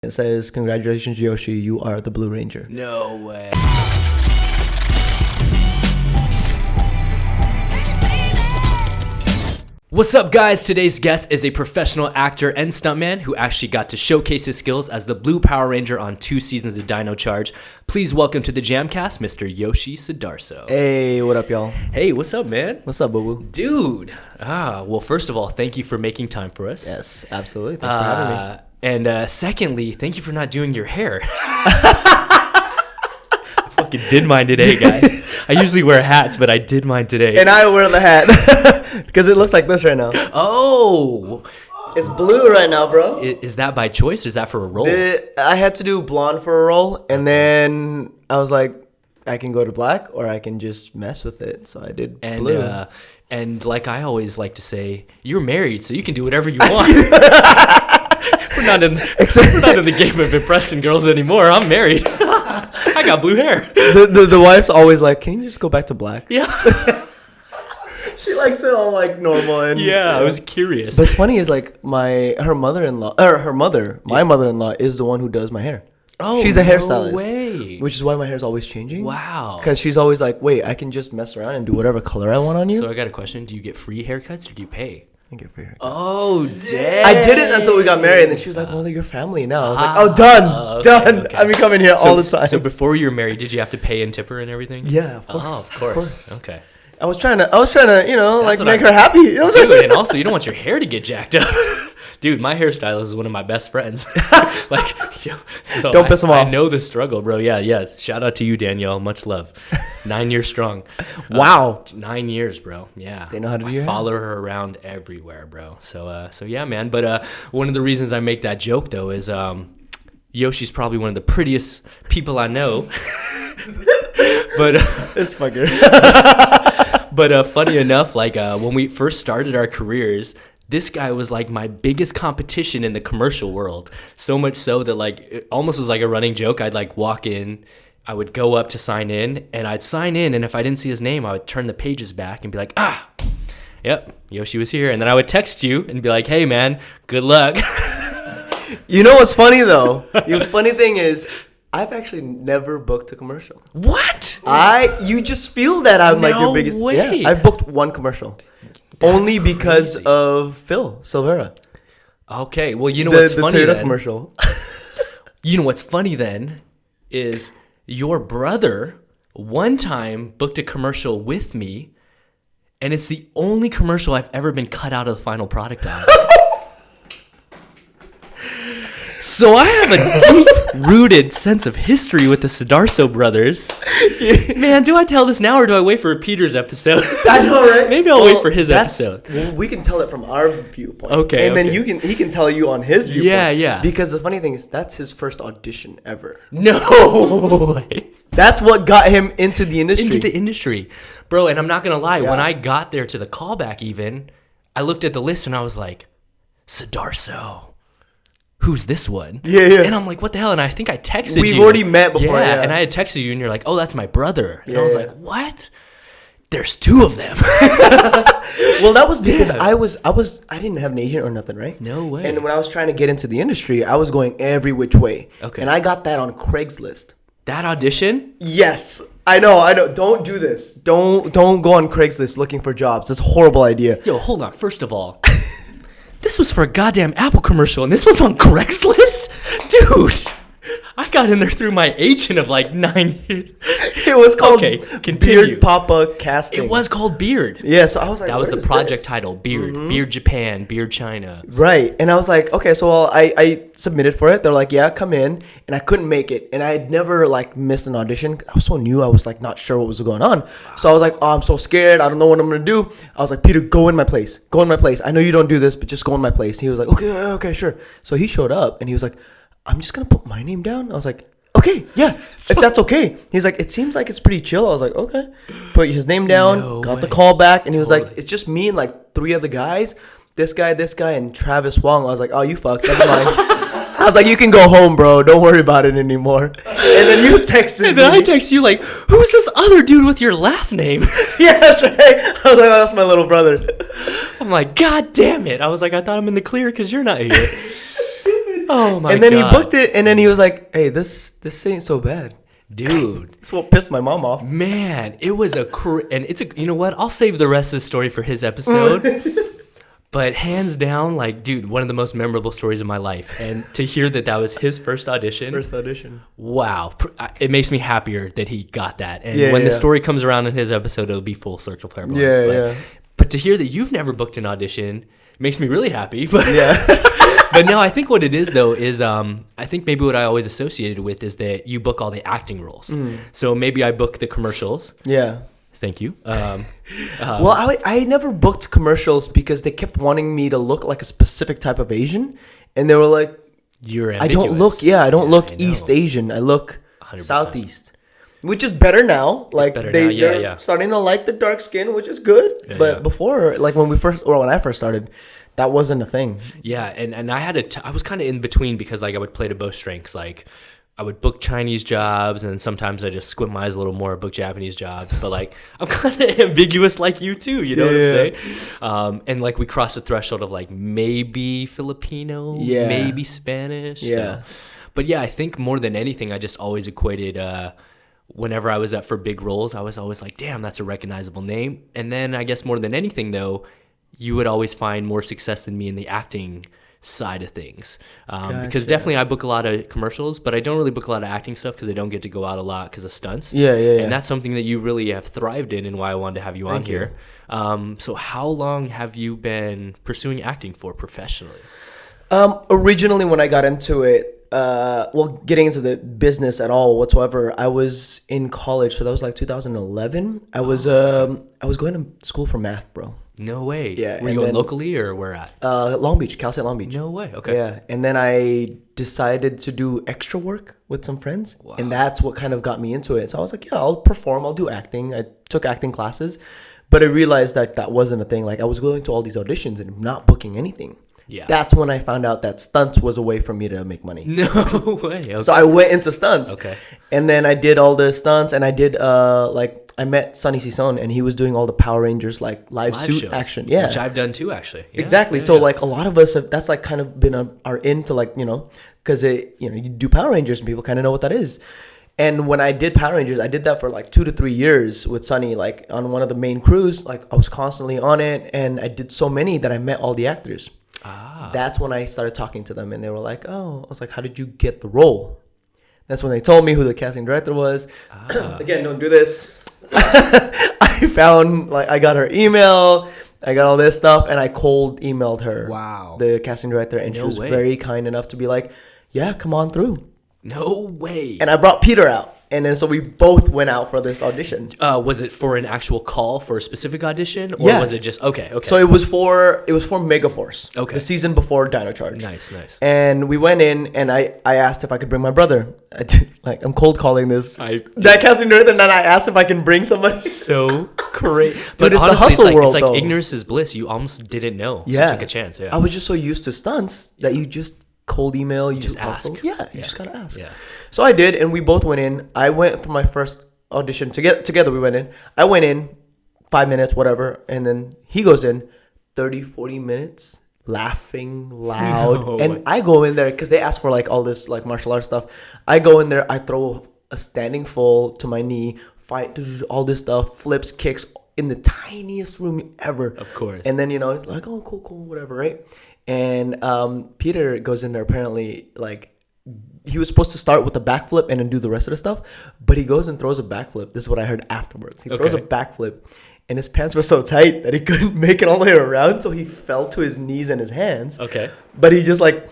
It says, "Congratulations, Yoshi, you are the Blue Ranger." No way. What's up, guys? Today's guest is a professional actor and stuntman who actually got to showcase his skills as the Blue Power Ranger on 2 seasons of Dino Charge. Please welcome to the JAMCast, Mr. Yoshi Sudarso. Hey, what up, y'all? Hey, what's up, man? What's up, boo-boo? Dude. Well, first of all, thank you for making time for us. Yes, absolutely. Thanks for having me. And secondly, thank you for not doing your hair. I fucking did mine today, guys. I usually wear hats, but I did mine today. And I wear the hat because it looks like this right now. Oh, it's blue right now, bro. Is that by choice or is that for a role? I had to do blonde for a role, and then I was like, I can go to black or I can just mess with it. So I did blue. And like I always like to say, you're married, so you can do whatever you want. We're not in the game of impressing girls anymore. I'm married. I got blue hair. The wife's always like, can you just go back to black? Yeah. She likes it all like normal. And yeah, I was curious. But what's funny is like my mother-in-law is the one who does my hair. Oh, she's a hairstylist. No way. Which is why my hair's always changing. Wow. Because she's always like, wait, I can just mess around and do whatever color I want on you. So I got a question. Do you get free haircuts or do you pay? I get free haircuts. Oh, damn. I didn't until we got married. And then she was like, well, you're family now. I was like, oh, done. Okay. I be coming here all the time. So before you were married, did you have to pay and tip her and everything? Yeah, of course. Oh, of course. Okay. I was trying to, make her happy. You know what I'm saying? saying? And also, you don't want your hair to get jacked up. Dude, my hairstylist is one of my best friends. So don't piss him off. I know the struggle, bro. Yeah. Shout out to you, Danielle. Much love. 9 years strong. Wow. 9 years, bro. Yeah. They know how to do your follow her around everywhere, bro. So yeah, man. But one of the reasons I make that joke, though, is Yoshi's probably one of the prettiest people I know. But this fucker. But funny enough, like when we first started our careers, this guy was like my biggest competition in the commercial world. So much so that like it almost was like a running joke. I'd like walk in, I would go up to sign in, and I'd sign in, and if I didn't see his name, I would turn the pages back and be like, yep, Yoshi was here. And then I would text you and be like, hey man, good luck. You know what's funny though? The funny thing is, I've actually never booked a commercial. What? You just feel that I'm like your biggest. Way. Yeah, I've booked one commercial. That's only because crazy. of Phil Silvera. Okay, well, you know what's funny the Toyota then? commercial. You know what's funny then is your brother one time booked a commercial with me, and it's the only commercial I've ever been cut out of the final product on. So I have a deep-rooted sense of history with the Sudarso brothers. Man, do I tell this now or do I wait for Peter's episode? I know, right? Maybe I'll wait for his episode. Well, we can tell it from our viewpoint. Okay. And then he can tell you on his viewpoint. Yeah. Because the funny thing is, that's his first audition ever. No way. That's what got him into the industry. Bro, and I'm not going to lie. Yeah. When I got there to the callback even, I looked at the list and I was like, Sudarso. Who's this one? Yeah. And I'm like, what the hell? And I think I texted you. We've already met before. Yeah. And I had texted you, and you're like, oh, that's my brother. And I was like, what? There's 2 of them. Well, that was because I didn't have an agent or nothing, right? No way. And when I was trying to get into the industry, I was going every which way. Okay. And I got that on Craigslist. That audition? Yes. I know. Don't do this. Don't go on Craigslist looking for jobs. That's a horrible idea. Yo, hold on. First of all, this was for a goddamn Apple commercial, and this was on Craigslist? Dude, I got in there through my agent of like 9 years. It was called Continue. Beard Papa Casting. It was called Beard. Yeah, so I was like, that was the project title, Beard. Mm-hmm. Beard Japan, Beard China. Right. And I was like, okay, so I submitted for it. They're like, yeah, come in. And I couldn't make it. And I had never like missed an audition. I was so new. I was like not sure what was going on. So I was like, oh, I'm so scared. I don't know what I'm going to do. I was like, Peter, go in my place. Go in my place. I know you don't do this, but just go in my place. He was like, okay, sure. So he showed up and he was like, I'm just going to put my name down. I was like, okay, yeah, if that's okay. He's like, it seems like it's pretty chill. I was like, okay. Put his name down, got the call back, and he was like, it's just me and like 3 other guys. This guy, and Travis Wong. I was like, oh, you fucked. Never mind. I was like, you can go home, bro. Don't worry about it anymore. And then you texted me. And then I text you like, who's this other dude with your last name? Yeah, that's right. I was like, oh, that's my little brother. I'm like, God damn it. I was like, I thought I'm in the clear because you're not here. Oh my And then God. he booked it, and then he was like, "Hey, this ain't so bad." Dude. That's what pissed my mom off. Man, it was and it's a, you know what? I'll save the rest of the story for his episode. But hands down, like, dude, one of the most memorable stories of my life. And to hear that was his first audition. Wow. It makes me happier that he got that. And when the story comes around in his episode, it'll be full circle for everyone. But to hear that you've never booked an audition makes me really happy. But but no, I think what it is, though, is I think maybe what I always associated with is that you book all the acting roles. So maybe I book the commercials. Yeah. Thank you. Well, I never booked commercials because they kept wanting me to look like a specific type of Asian. And they were like, you're I ambiguous. don't look East Asian. I look 100%. Southeast. Which is better now. Like better they're starting to like the dark skin, which is good. But before, like when I first started, that wasn't a thing. Yeah, and I had I was kind of in between because like I would play to both strengths. Like I would book Chinese jobs, and sometimes I just squint my eyes a little more, book Japanese jobs. But like I'm kind of ambiguous like you too. You know what I'm saying? And like we crossed the threshold of like maybe Filipino, maybe Spanish. Yeah. So. But yeah, I think more than anything, I just always equated. Whenever I was up for big roles, I was always like, damn, that's a recognizable name. And then I guess more than anything, though, you would always find more success than me in the acting side of things. Because definitely I book a lot of commercials, but I don't really book a lot of acting stuff because I don't get to go out a lot because of stunts. Yeah. And that's something that you really have thrived in and why I wanted to have you on here. So how long have you been pursuing acting for professionally? Originally, when I got into it, getting into the business at all whatsoever, I was in college, so that was like 2011. I was going to school for math, bro. No way. Yeah. Were you going locally or where at? Long Beach, Cal State Long Beach. No way. Okay. Yeah, and then I decided to do extra work with some friends, and that's what kind of got me into it. So I was like, yeah, I'll perform, I'll do acting. I took acting classes, but I realized that wasn't a thing. Like I was going to all these auditions and not booking anything. Yeah. That's when I found out that stunts was a way for me to make money. No way. Okay. So I went into stunts. Okay. And then I did all the stunts, and I did I met Sonny Sison, and he was doing all the Power Rangers like live suit shows, action. Yeah. which I've done too, actually. Yeah. Exactly. So like a lot of us that's like kind of been our into like, because you do Power Rangers and people kind of know what that is. And when I did Power Rangers, I did that for like 2 to 3 years with Sonny, like on one of the main crews. Like I was constantly on it, and I did so many that I met all the actors. That's when I started talking to them, and they were like, "Oh," I was like, "How did you get the role?" That's when they told me who the casting director was. Again, don't do this. I found I got her email, I got all this stuff, and I cold emailed her. Wow. The casting director, and she was very kind enough to be like, "Yeah, come on through." No way. And I brought Peter out. And then so we both went out for this audition. Was it for an actual call for a specific audition, or was it just okay? So it was for Megaforce. Okay. The season before Dino Charge. Nice. And we went in, and I asked if I could bring my brother. I'm cold calling this. That casting director, and then I asked if I can bring somebody. So crazy. But it's honestly, the hustle world, it's like though. Ignorance is bliss. You almost didn't know. Yeah. So took a chance. Yeah. I was just so used to stunts that you just cold email, you just hustle. ask. Yeah, you just gotta ask. Yeah. So I did, and we both went in. I went for my first audition together. We went in. I went in 5 minutes, whatever, and then he goes in 30, 40 minutes, laughing loud. No. And I go in there because they ask for like all this like martial arts stuff. I go in there, I throw a standing full to my knee, fight, all this stuff, flips, kicks in the tiniest room ever. Of course. And then it's like, oh, cool, whatever, right? And Peter goes in there apparently like. He was supposed to start with a backflip and then do the rest of the stuff, but he goes and throws a backflip. This is what I heard afterwards. He throws a backflip, and his pants were so tight that he couldn't make it all the way around, so he fell to his knees and his hands. Okay. But he just like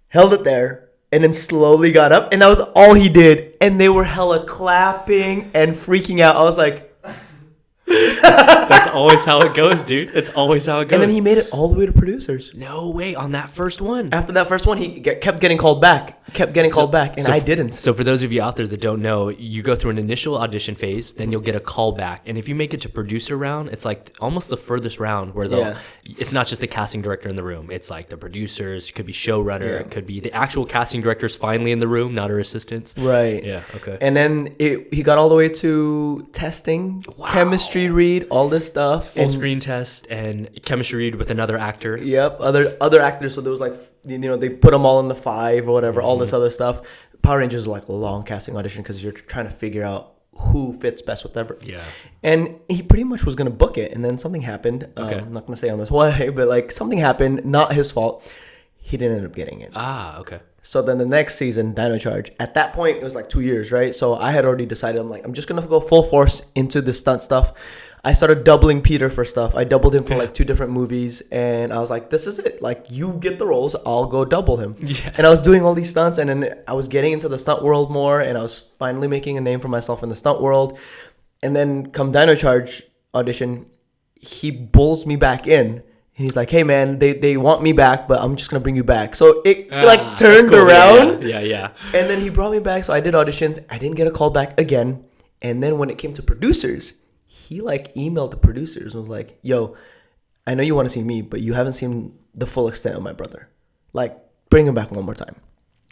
held it there and then slowly got up, and that was all he did. And they were hella clapping and freaking out. I was like... That's always how it goes, dude. It's always how it goes. And then he made it all the way to producers. No way, on that first one. After that first one, he kept getting called back. And I didn't. So for those of you out there that don't know, you go through an initial audition phase, then you'll get a call back. And if you make it to producer round, it's like almost the furthest round where it's not just the casting director in the room. It's like the producers, it could be showrunner, it could be the actual casting director's finally in the room, not her assistants. Right. Yeah, okay. And then he got all the way to testing, chemistry read, all this stuff. Full screen test and chemistry read with another actor. Yep, other actors. So there was like they put them all in the 5 or whatever, all this other stuff. Power Rangers is like a long casting audition because you're trying to figure out who fits best with whatever. Yeah. And he pretty much was gonna book it, and then something happened. I'm not gonna say on this way, but like something happened, not his fault. He didn't end up getting it. Okay. So then the next season, Dino Charge, at that point, it was like 2 years, right? So I had already decided, I'm like, I'm just going to go full force into the stunt stuff. I started doubling Peter for stuff. I doubled him for like 2 different movies. And I was like, this is it. Like, you get the roles, I'll go double him. Yeah. And I was doing all these stunts. And then I was getting into the stunt world more. And I was finally making a name for myself in the stunt world. And then come Dino Charge audition, he bulls me back in. And he's like, hey, man, they want me back, but I'm just going to bring you back. So it like turned cool. around. Yeah. And then he brought me back. So I did auditions. I didn't get a call back again. And then when it came to producers, he like emailed the producers and was like, yo, I know you want to see me, but you haven't seen the full extent of my brother. Like, bring him back one more time.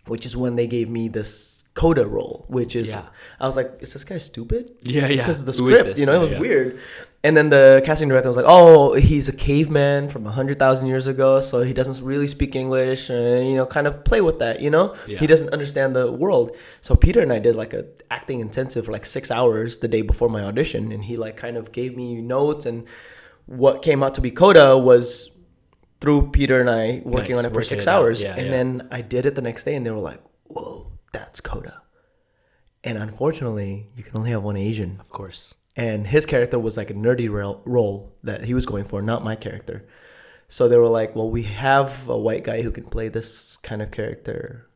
Which is when they gave me this Koda role, which is, I was like, is this guy stupid? Yeah. Because of the script, it was weird. And then the casting director was like, oh, he's a caveman from 100,000 years ago, so he doesn't really speak English, and, kind of play with that, Yeah. He doesn't understand the world. So Peter and I did like a acting intensive for like 6 hours the day before my audition, and he like kind of gave me notes, and what came out to be Koda was through Peter and I working on it for 6 hours. And then I did it the next day, and they were like, whoa, that's Koda. And unfortunately, you can only have one Asian. Of course. And his character was like a nerdy role that he was going for, not my character. So they were like, well, we have a white guy who can play this kind of character.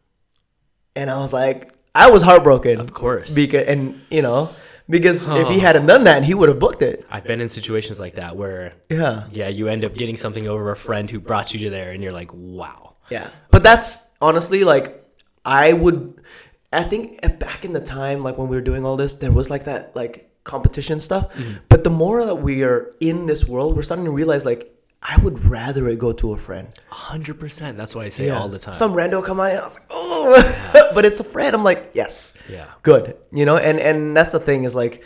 And I was like, I was heartbroken. Of course. Because if he hadn't done that, he would have booked it. I've been in situations like that where, you end up getting something over a friend who brought you to there, and you're like, wow. Yeah. But that's honestly like, I think back in the time, like when we were doing all this, there was like that, like, competition stuff, but the more that we are in this world, we're starting to realize like I would rather it go to a friend. 100%. That's what I say all the time. Some rando come on, I was like, oh, but it's a friend. I'm like, yes, good, and that's the thing is like,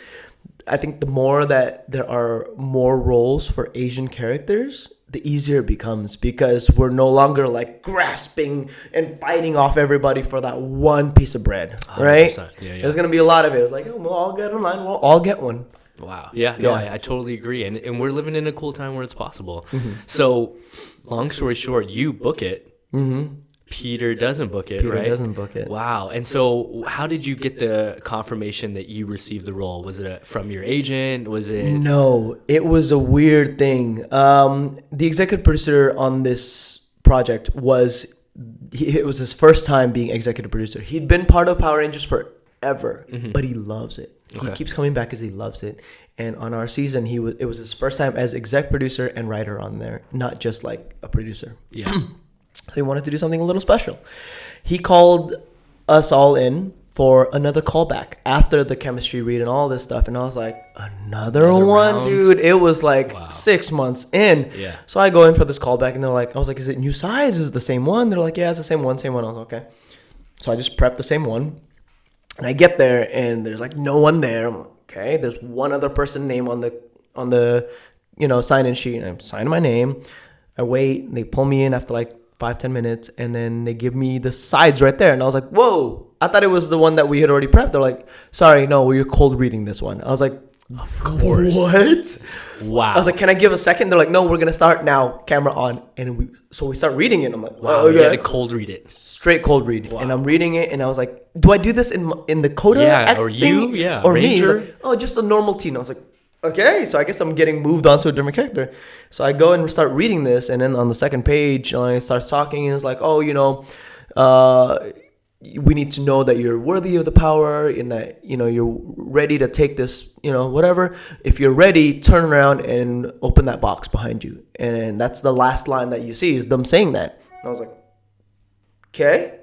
I think the more that there are more roles for Asian characters, the easier it becomes, because we're no longer like grasping and fighting off everybody for that one piece of bread, right? Yeah. There's gonna be a lot of it. It's like, oh, we'll all get in line. We'll all get one. Wow. I totally agree, and we're living in a cool time where it's possible. So, long story short, you book it. Peter doesn't book it, right? Peter doesn't book it. Wow. And so how did you get the confirmation that you received the role? Was it from your agent? Was it? No, it was a weird thing. The executive producer on this project it was his first time being executive producer. He'd been part of Power Rangers forever, but he loves it. He keeps coming back because he loves it. And on our season, it was his first time as exec producer and writer on there, not just like a producer. Yeah. So he wanted to do something a little special. He called us all in for another callback after the chemistry read and all this stuff. And I was like, another one, round? Dude. It was like 6 months in. Yeah. So I go in for this callback, and I was like, is it new size? Is it the same one? They're like, yeah, it's the same one. I was like, okay. So I just prepped the same one. And I get there, and there's like no one there. I'm like, okay. There's one other person name on the sign-in sheet. And I'm signing my name. I wait. And they pull me in after like 5-10 minutes, and then they give me the sides right there, and I was like, whoa, I thought it was the one that we had already prepped. They're like, sorry, no, we're cold reading this one. I was like, of course. What? Wow. I was like, can I give a second? They're like, no, we're gonna start now, camera on. And we start reading it. I'm like, wow, you had to cold read it. Straight cold read. Wow. And I'm reading it, and I was like, do I do this in the Koda acting? Or you, or Ranger? Me? Like, oh, just a normal teen. I was like, okay, so I guess I'm getting moved on to a different character. So I go and start reading this, and then on the second page, it starts talking, and it's like, oh, we need to know that you're worthy of the power, and that, you're ready to take this, whatever. If you're ready, turn around and open that box behind you. And that's the last line that you see is them saying that. And I was like, okay.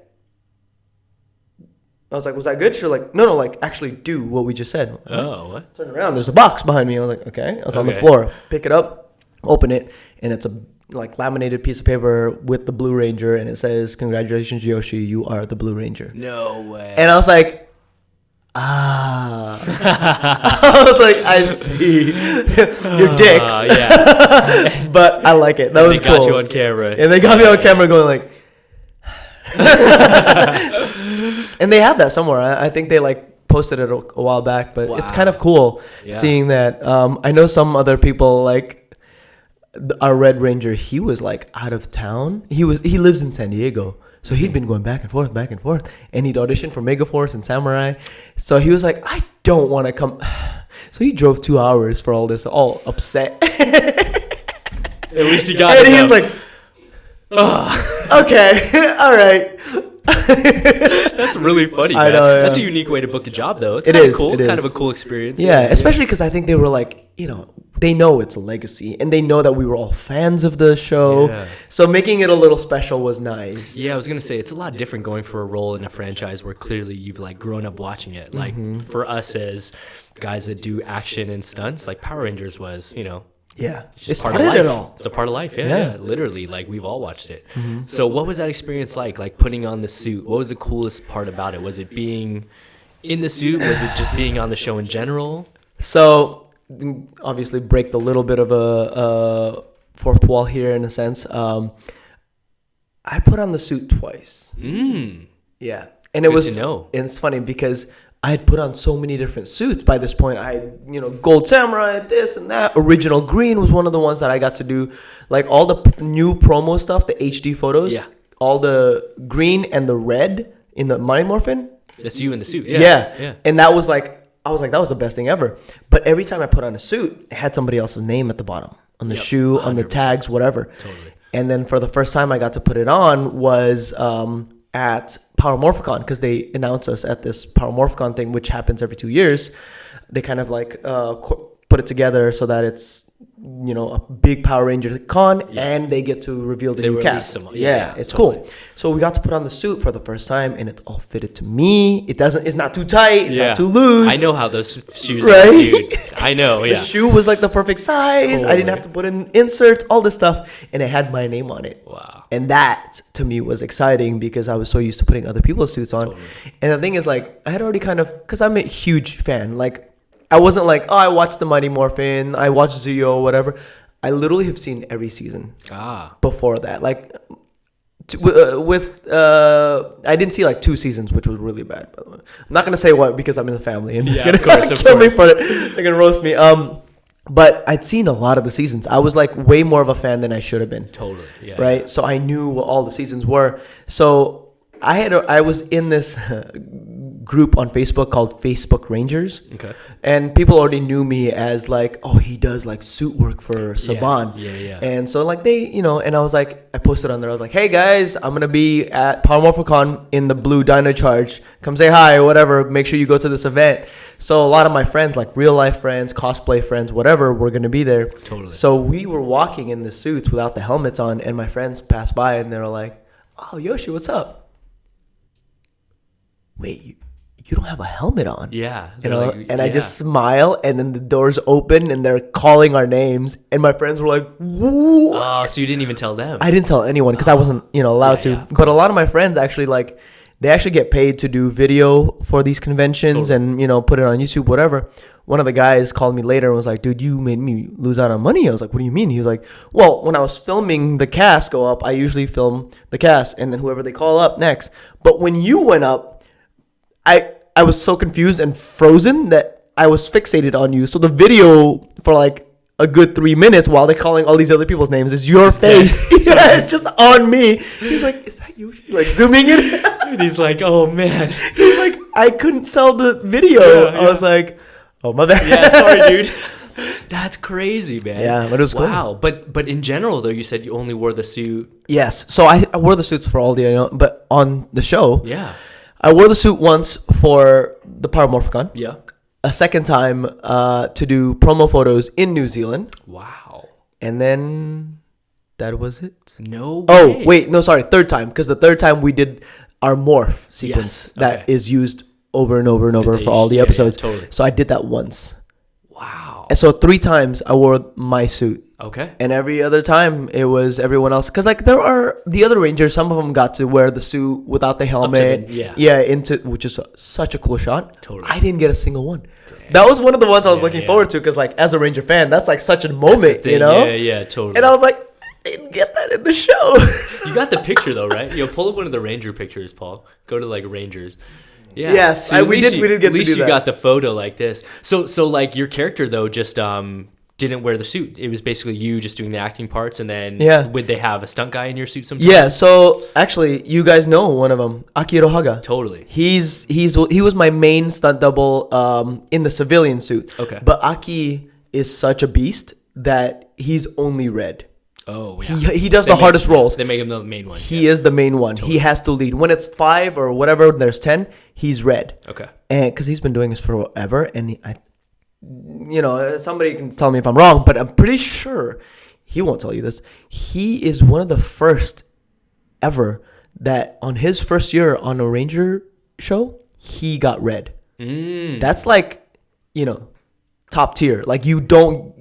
I was like, was that good? She's like, no, like, actually do what we just said. Oh, what? Turn around. There's a box behind me. I was like, okay. I was on the floor. Pick it up, open it, and it's a like laminated piece of paper with the Blue Ranger, and it says, congratulations, Yoshi, you are the Blue Ranger. No way. And I was like, I was like, I see. You're dicks. Yeah. But I like it. That was cool. They got you on camera. And they got me on camera going like, And they have that somewhere. I think they like posted it a while back, but it's kind of cool seeing that. I know some other people like our Red Ranger. He was like out of town. He lives in San Diego. So he'd been going back and forth, and he'd auditioned for Megaforce and Samurai. So he was like, I don't want to come. So he drove 2 hours for all this, all upset. At least he got and it. And he was like, oh, okay, all right. That's really funny, man. I know, yeah. That's a unique way to book a job, though. It's It kinda is, cool. it is. Kind of a cool experience. Yeah, especially because I think they were like, you know, they know it's a legacy, and they know that we were all fans of the show. Yeah. So making it a little special was nice. Yeah, I was gonna say it's a lot different going for a role in a franchise where clearly you've like grown up watching it. Like for us as guys that do action and stunts, like Power Rangers was, you know, Yeah, it's part of life. It's a part of life. Yeah. Literally, like we've all watched it. So what was that experience like? Like putting on the suit. What was the coolest part about it? Was it being in the suit? Was it just being on the show in general? So obviously break the little bit of a fourth wall here in a sense. I put on the suit twice. Yeah, and it Good was. to know. And it's funny because I had put on so many different suits by this point. I had, Gold Samurai, this and that. Original Green was one of the ones that I got to do. Like all the new promo stuff, the HD photos. Yeah. All the green and the red in the Mighty Morphin. That's you in the suit. Yeah. And that was like, I was like, that was the best thing ever. But every time I put on a suit, it had somebody else's name at the bottom. On the shoe, on the 100%. tags, whatever. Totally. And then for the first time I got to put it on was at Power Morphicon, because they announce us at this Power Morphicon thing, which happens every 2 years. They kind of like put it together so that it's a big Power Ranger con, and they get to reveal the new cast. It's totally. cool. So we got to put on the suit for the first time, and it all fitted to me. It's not too tight, it's not too loose. I know how those shoes Right? are, dude. I know, The shoe was like the perfect size. I didn't have to put in inserts, all this stuff, and it had my name on it. Wow. And that to me was exciting because I was so used to putting other people's suits on. Totally. And the thing is, like, I had already because I'm a huge fan. Like, I wasn't like, I watched the Mighty Morphin, I watched Zeo, whatever. I literally have seen every season before that. Like, I didn't see like 2 seasons, which was really bad, by the way. I'm not gonna say what because I'm in the family and they're gonna kill me for it. They're gonna roast me. But I'd seen a lot of the seasons. I was like way more of a fan than I should have been. Totally. Yeah. Right. So I knew what all the seasons were. So I was in this group on Facebook called Facebook Rangers. Okay. And people already knew me as like, oh, he does like suit work for Saban. Yeah. And so like they, and I was like, I posted on there. I was like, hey guys, I'm going to be at Power Morphicon in the blue Dino Charge. Come say hi or whatever. Make sure you go to this event. So a lot of my friends, like real life friends, cosplay friends, whatever, were going to be there. Totally. So we were walking in the suits without the helmets on, and my friends passed by and they were like, oh, Yoshi, what's up? Wait, you don't have a helmet on. Yeah. And I just smile, and then the doors open and they're calling our names, and my friends were like, whoa. Oh, so you didn't even tell them? I didn't tell anyone because I wasn't, allowed to. Yeah. But a lot of my friends actually they actually get paid to do video for these conventions and, put it on YouTube, whatever. One of the guys called me later and was like, dude, you made me lose out on money. I was like, what do you mean? He was like, well, when I was filming the cast go up, I usually film the cast and then whoever they call up next. But when you went up, I was so confused and frozen that I was fixated on you. So the video for like a good 3 minutes while they're calling all these other people's names is your face. Yeah, it's just on me. He's like, is that you? Like zooming in. And he's like, oh man. He's like, I couldn't sell the video. I was like, oh my bad. Yeah, sorry, dude. That's crazy, man. Yeah, but it was cool. Wow. But in general, though, you said you only wore the suit. Yes. So I wore the suits for all the, but on the show. Yeah. I wore the suit once for the Power Morphicon. Yeah. A second time to do promo photos in New Zealand. Wow. And then that was it. No way. Oh, wait. No, sorry. Third time. Because the third time we did our morph sequence that is used over and over and over for all the episodes. Yeah, totally. So I did that once. Wow. And so 3 times I wore my suit. Okay. And every other time it was everyone else. Because like there are the other Rangers, some of them got to wear the suit without the helmet. Which is such a cool shot. Totally. I didn't get a single one. Damn. That was one of the ones I was looking forward to because like as a Ranger fan, that's like such a moment, Yeah, totally. And I was like, didn't get that in the show. You got the picture though, right? Yo, pull up one of the Ranger pictures, Paul. Go to like Rangers. Yeah. Yes, So we did get to do that. At least you got the photo like this. So like your character though just didn't wear the suit. It was basically you just doing the acting parts, and then would they have a stunt guy in your suit sometimes? Yeah. So actually, you guys know one of them, Akiro Haga. Totally. He was my main stunt double in the civilian suit. Okay. But Aki is such a beast that he's only red. Oh, yeah. He does the hardest roles. They make him the main one. He is the main one. Totally. He has to lead. When it's 5 or whatever, there's 10, he's red. Okay. And because he's been doing this forever, and somebody can tell me if I'm wrong, but I'm pretty sure he won't tell you this. He is one of the first ever that on his first year on a Ranger show, he got red. That's like, top tier. Like you don't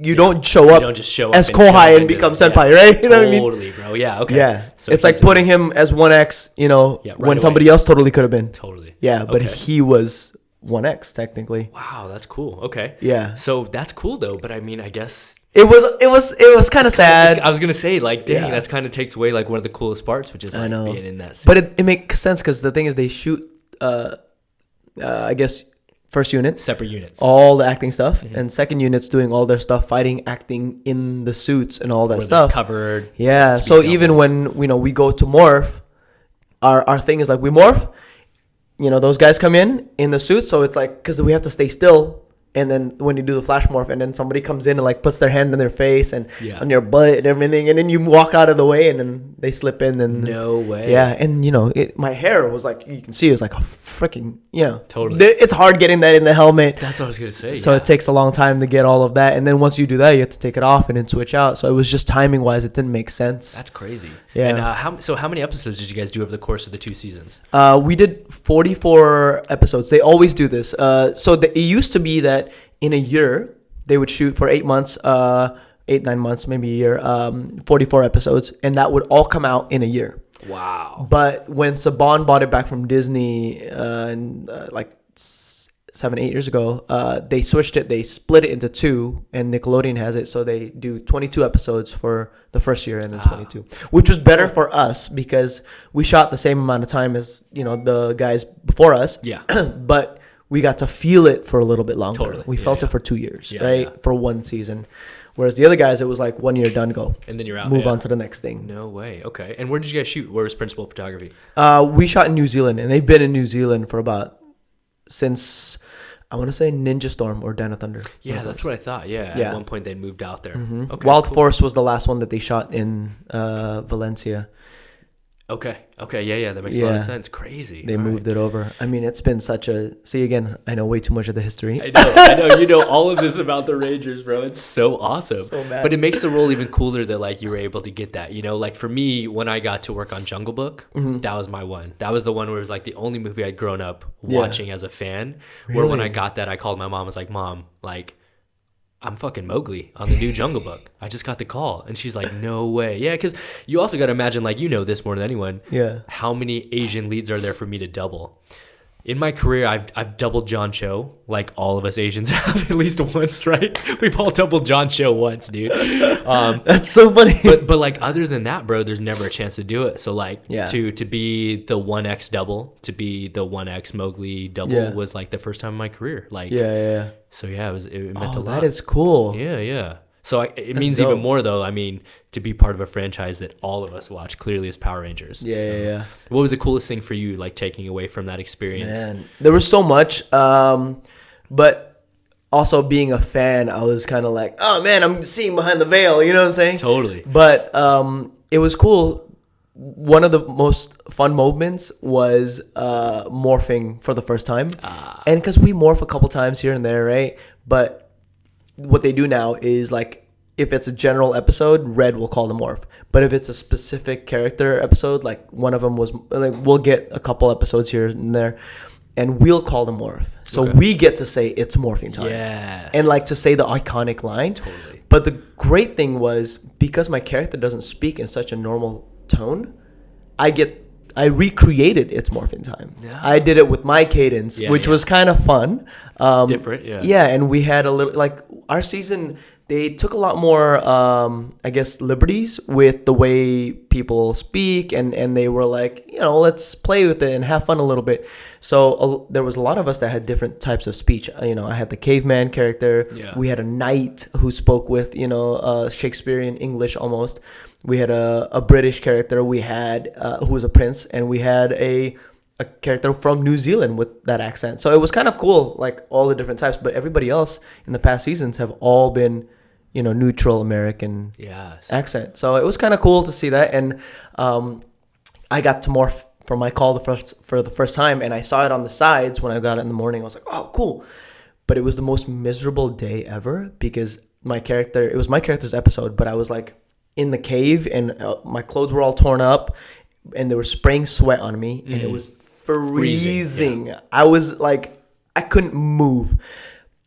show up. You don't just show up as Kohai and become senpai, right? You know what I mean? Totally, bro. Yeah. Okay. Yeah. So it's like putting him as 1X, when somebody else totally could have been. Totally. Yeah, but he was 1X technically. Wow, that's cool. Okay. Yeah. So that's cool though, but I mean, I guess it was kind of sad. I was gonna say, like, dang, that's kind of takes away like one of the coolest parts, which is like being in that scene. But it makes sense because the thing is they shoot, I guess, first unit, separate units, all the acting stuff, and second unit's doing all their stuff, fighting, acting in the suits and all that stuff. Covered. Yeah. So even when we go to morph, our thing is like we morph. Those guys come in the suits, so it's like because we have to stay still. And then when you do the flash morph, and then somebody comes in and like puts their hand in their face and on your butt and everything, and then you walk out of the way, and then they slip in. And no way. Yeah, and my hair was like, you can see it was like a freaking totally. It's hard getting that in the helmet. That's what I was gonna say. So it takes a long time to get all of that, and then once you do that, you have to take it off and then switch out. So it was just timing wise, it didn't make sense. That's crazy. Yeah. And how many episodes did you guys do over the course of the 2 seasons? We did 44 episodes. They always do this. It used to be that in a year they would shoot for 8 months, 8-9 months, maybe a year, 44 episodes, and that would all come out in a year. Wow. But when Saban bought it back from Disney, like 7-8 years ago, they switched it. They split it into 2, and Nickelodeon has it, so they do 22 episodes for the first year and then 22, which was better for us because we shot the same amount of time as the guys before us. Yeah. But we got to feel it for a little bit longer. Totally. We felt it for 2 years, Yeah, right? yeah. For 1 season. Whereas the other guys, it was like 1 year, done, go. And then you're out. Move on to the next thing. No way. Okay. And where did you guys shoot? Where was principal photography? We shot in New Zealand, and they've been in New Zealand for since I want to say Ninja Storm or Dan of Thunder. Yeah, that's what I thought. Yeah. At one point they moved out there. Mm-hmm. Okay. Wild Force was the last one that they shot in Valencia. Okay. Yeah. That makes a lot of sense. Crazy. They moved it over. I mean, it's been such a... See, again, I know way too much of the history. I know. You know all of this about the Rangers, bro. It's so awesome. So bad. But it makes the role even cooler that, like, you were able to get that. Like, for me, when I got to work on Jungle Book, that was my one. That was the one where it was, like, the only movie I'd grown up watching as a fan. Really? Where when I got that, I called my mom. I was like, Mom, like... I'm fucking Mowgli on the new Jungle Book. I just got the call. And she's like, no way. Yeah, because you also got to imagine, like, this more than anyone. Yeah. How many Asian leads are there for me to double? In my career, I've doubled John Cho, like all of us Asians have at least once, right? We've all doubled John Cho once, dude. That's so funny. But like other than that, bro, there's never a chance to do it. So like to be the 1X double, to be the 1X Mowgli double was like the first time in my career. Like So yeah, it meant a lot. That is cool. Yeah. So it means dope. even more though. I mean, to be part of a franchise that all of us watch clearly is Power Rangers. Yeah. What was the coolest thing for you, like taking away from that experience? Man, there was so much. But also being a fan, I was kind of like, oh man, I'm seeing behind the veil. You know what I'm saying? Totally. But it was cool. One of the most fun moments was morphing for the first time. And because we morph a couple times here and there, right? But what they do now is like if it's a general episode, Red will call the morph. But if it's a specific character episode, like one of them was like we'll get a couple episodes here and there, and we'll call the morph. So we get to say it's morphing time. Yeah. And like to say the iconic line. Totally. But the great thing was because my character doesn't speak in such a normal tone, I recreated its morphing time. Yeah. I did it with my cadence, which was kind of fun. Different, Yeah, and we had a little like our season they took a lot more, I guess, liberties with the way people speak, and they were like, let's play with it and have fun a little bit. So there was a lot of us that had different types of speech. I had the caveman character. Yeah. We had a knight who spoke with, Shakespearean English almost. We had a British character. We had who was a prince, and we had a character from New Zealand with that accent. So it was kind of cool, like all the different types. But everybody else in the past seasons have all been, neutral American accent. So it was kind of cool to see that. And I got to morph for my call for the first time, and I saw it on the sides when I got it in the morning. I was like, oh, cool. But it was the most miserable day ever because it was my character's episode, but I was like in the cave, and my clothes were all torn up, and they were spraying sweat on me, and it was freezing. Yeah. I was like, I couldn't move.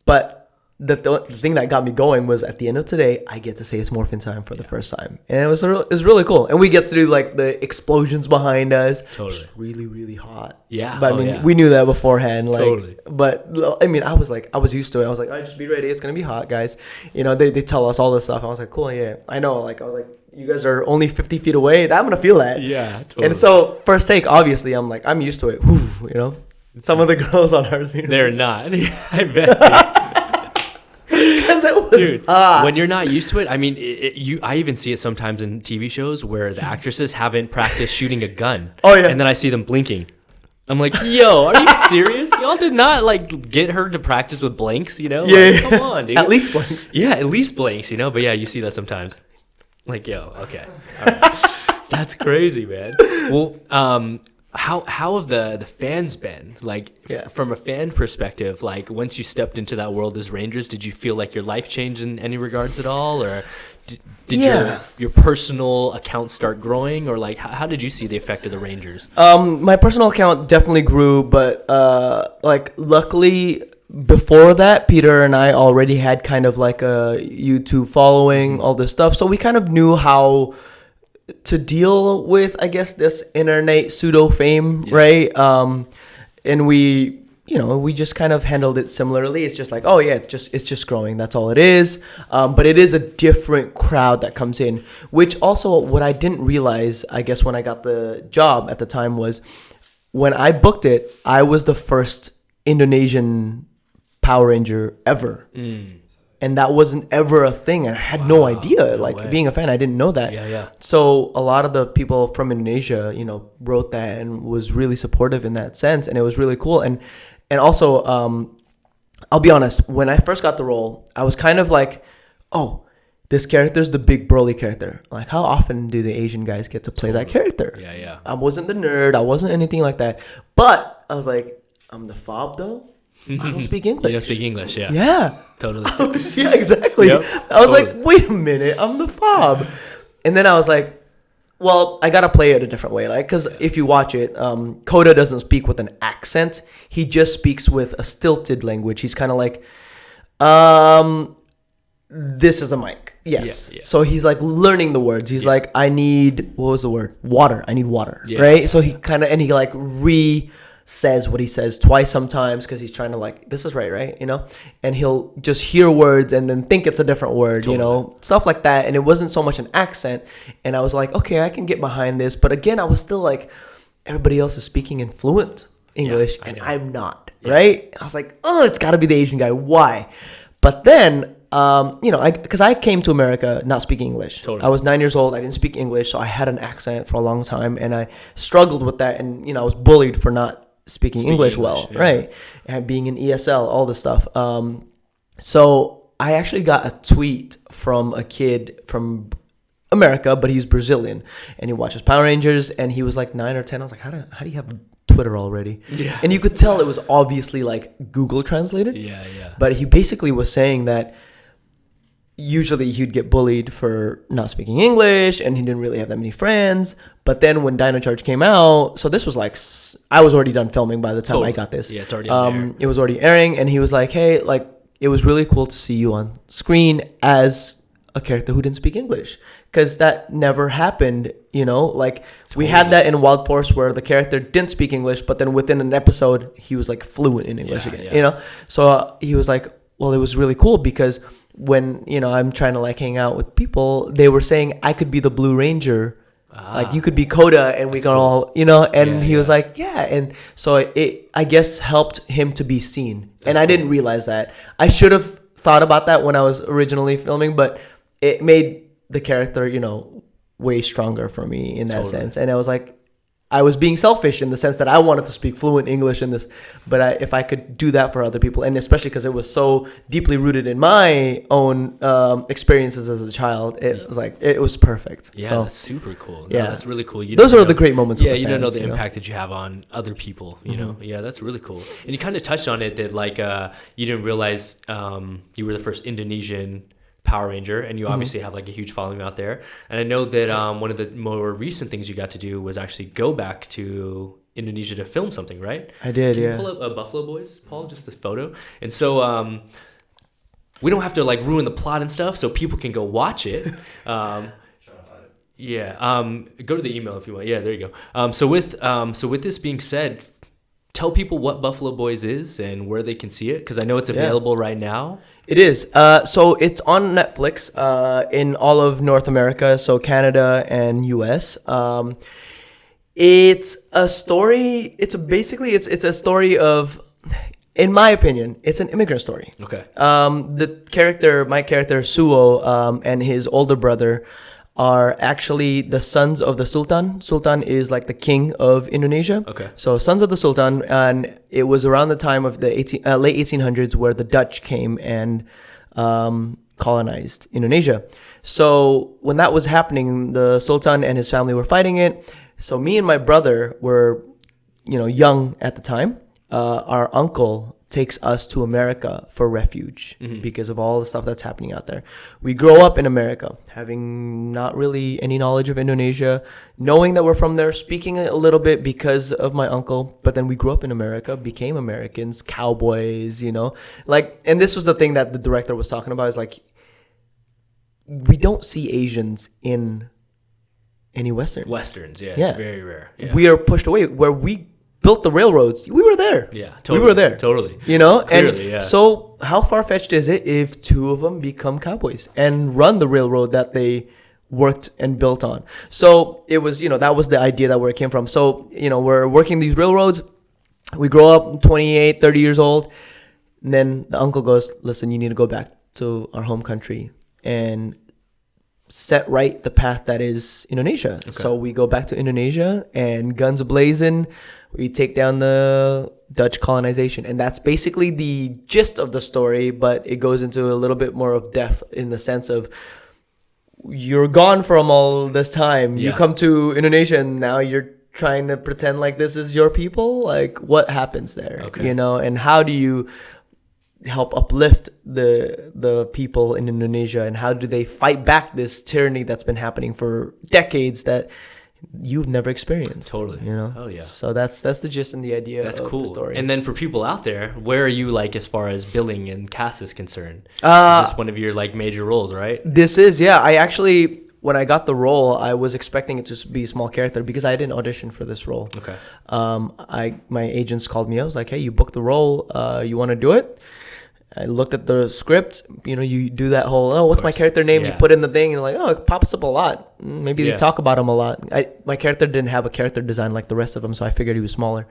But the thing that got me going was at the end of today, I get to say it's morphin time for the first time, and it was really cool. And we get to do like the explosions behind us. Totally. It's really, really hot. Yeah. But I mean, we knew that beforehand. Like, totally. But I mean, I was used to it. I was like, just be ready. It's gonna be hot, guys. They tell us all this stuff. I was like, cool, yeah. I know. Like, I was like, you guys are only 50 feet away. I'm gonna feel that. Yeah. Totally. And so first take, obviously, I'm used to it. Whew, Some of the girls on our scene, they're not. I bet. Because it was Dude, hot. when you're not used to it, I mean, I even see it sometimes in TV shows where the actresses haven't practiced shooting a gun. Oh, yeah. And then I see them blinking. I'm like, yo, are you serious? Y'all did not like get her to practice with blanks, Yeah. Like, come on, dude. At least blanks. Yeah, at least blanks, But yeah, you see that sometimes. Like, yo, okay. All right. That's crazy, man. Well, how have the fans been? Like, from a fan perspective, like once you stepped into that world as Rangers, did you feel like your life changed in any regards at all, or did your personal account start growing, or like how did you see the effect of the Rangers? My personal account definitely grew, but like luckily before that, Peter and I already had kind of like a YouTube following, all this stuff, so we kind of knew how to deal with, I guess, this internet pseudo fame, right? And we just kind of handled it similarly. It's just like, oh yeah, it's just growing. That's all it is. But it is a different crowd that comes in, which also what I didn't realize, I guess, when I got the job at the time was when I booked it, I was the first Indonesian Power Ranger ever. And that wasn't ever a thing. I had no idea. Like, being a fan, I didn't know that. Yeah. So a lot of the people from Indonesia, wrote that and was really supportive in that sense. And it was really cool. And also, I'll be honest, when I first got the role, I was kind of like, oh, this character's the big burly character. Like, how often do the Asian guys get to play that character? Yeah. I wasn't the nerd. I wasn't anything like that. But I was like, I'm the fob, though. I don't speak English. You don't speak English, yeah. Yeah. Totally. Yeah, exactly. Yep, I was like, wait a minute, I'm the fob. And then I was like, well, I got to play it a different way. Like, because if you watch it, Koda doesn't speak with an accent. He just speaks with a stilted language. He's kind of like, this is a mic. Yes. Yeah. So he's like learning the words. He's like, I need, what was the word? Water. I need water. Yeah. Right? So he kind of, and he like says what he says twice sometimes because he's trying to like, this is right, and he'll just hear words and then think it's a different word, stuff like that. And it wasn't so much an accent, and I was like, okay, I can get behind this. But again, I was still like, everybody else is speaking in fluent English and I'm not, right? I was like, oh, it's got to be the Asian guy. Why? But then because I came to America not speaking English. Totally. I was 9 years old. I didn't speak English, so I had an accent for a long time, and I struggled with that. And I was bullied for not speaking English well, right? And being in ESL, all this stuff. So I actually got a tweet from a kid from America, but he's Brazilian, and he watches Power Rangers, and he was like 9 or 10. I was like, how do you have Twitter already? Yeah. And you could tell it was obviously like Google translated. Yeah. But he basically was saying that usually he'd get bullied for not speaking English, and he didn't really have that many friends. But then when Dino Charge came out, so this was like, I was already done filming by the time I got this. Yeah, it's already on there. It was already airing, and he was like, hey, like, it was really cool to see you on screen as a character who didn't speak English, because that never happened, like we had that in Wild Force where the character didn't speak English, but then within an episode he was like fluent in English again. So he was like, well, it was really cool because when I'm trying to like hang out with people, they were saying I could be the Blue Ranger. Like you could be Koda, and we can all, and he was like, yeah. And so it, I guess, helped him to be seen. And I didn't realize that. I should have thought about that when I was originally filming, but it made the character, way stronger for me in that sense. And I was like, I was being selfish in the sense that I wanted to speak fluent English in this, but if I could do that for other people, and especially because it was so deeply rooted in my own experiences as a child, it was like, it was perfect. Yeah, so, that's super cool. Yeah, no, that's really cool. Those are the great moments. Yeah, with the you don't know fans, the impact that you have on other people. You know, yeah, that's really cool. And you kind of touched on it that like you didn't realize you were the first Indonesian Power Ranger, and you obviously have like a huge following out there. And I know that one of the more recent things you got to do was actually go back to Indonesia to film something, right? I did. Can you pull up Buffalo Boys, Paul, just the photo? And so we don't have to like ruin the plot and stuff, so people can go watch it. Yeah. Go to the email if you want. Yeah, there you go. So with this being said, tell people what Buffalo Boys is and where they can see it, because I know it's available right now. It is. So it's on Netflix in all of North America, so Canada and US. It's a story. It's a story of, in my opinion, it's an immigrant story. Okay. My character Suo, and his older brother are actually the sons of the Sultan. Sultan is like the king of Indonesia. Okay. So sons of the Sultan, and it was around the time of the late 1800s where the Dutch came and colonized Indonesia. So when that was happening, the Sultan and his family were fighting it. So me and my brother were, young at the time. Our uncle takes us to America for refuge because of all the stuff that's happening out there. We grow up in America, having not really any knowledge of Indonesia, knowing that we're from there, speaking a little bit because of my uncle. But then we grew up in America, became Americans, cowboys, like, and this was the thing that the director was talking about, is like, we don't see Asians in any Westerns. Yeah, it's very rare. Yeah. We are pushed away. Where we built the railroads, we were there. Yeah, totally. We were there. Totally. Clearly, and so how far-fetched is it if two of them become cowboys and run the railroad that they worked and built on? So it was, that was the idea that where it came from. So, we're working these railroads. We grow up 28, 30 years old. And then the uncle goes, listen, you need to go back to our home country and set right the path that is Indonesia. Okay. So we go back to Indonesia, and guns a-blazing, we take down the Dutch colonization. And that's basically the gist of the story, but it goes into a little bit more of depth in the sense of, you're gone from all this time. Yeah. You come to Indonesia and now you're trying to pretend like this is your people. Like, what happens there? Okay. And how do you help uplift the people in Indonesia, and how do they fight back this tyranny that's been happening for decades that you've never experienced? Totally. Oh yeah. So that's the gist and the idea. That's of cool. The story. And then for people out there, where are you like as far as billing and cast is concerned? Is this one of your like major roles, right? This is, yeah. I actually, when I got the role, I was expecting it to be a small character because I didn't audition for this role. Okay. My agents called me. I was like, hey, you booked the role. You want to do it? I looked at the script. You do that whole, what's my character name? Yeah. You put in the thing, and like, it pops up a lot. Maybe they talk about him a lot. My character didn't have a character design like the rest of them, so I figured he was smaller.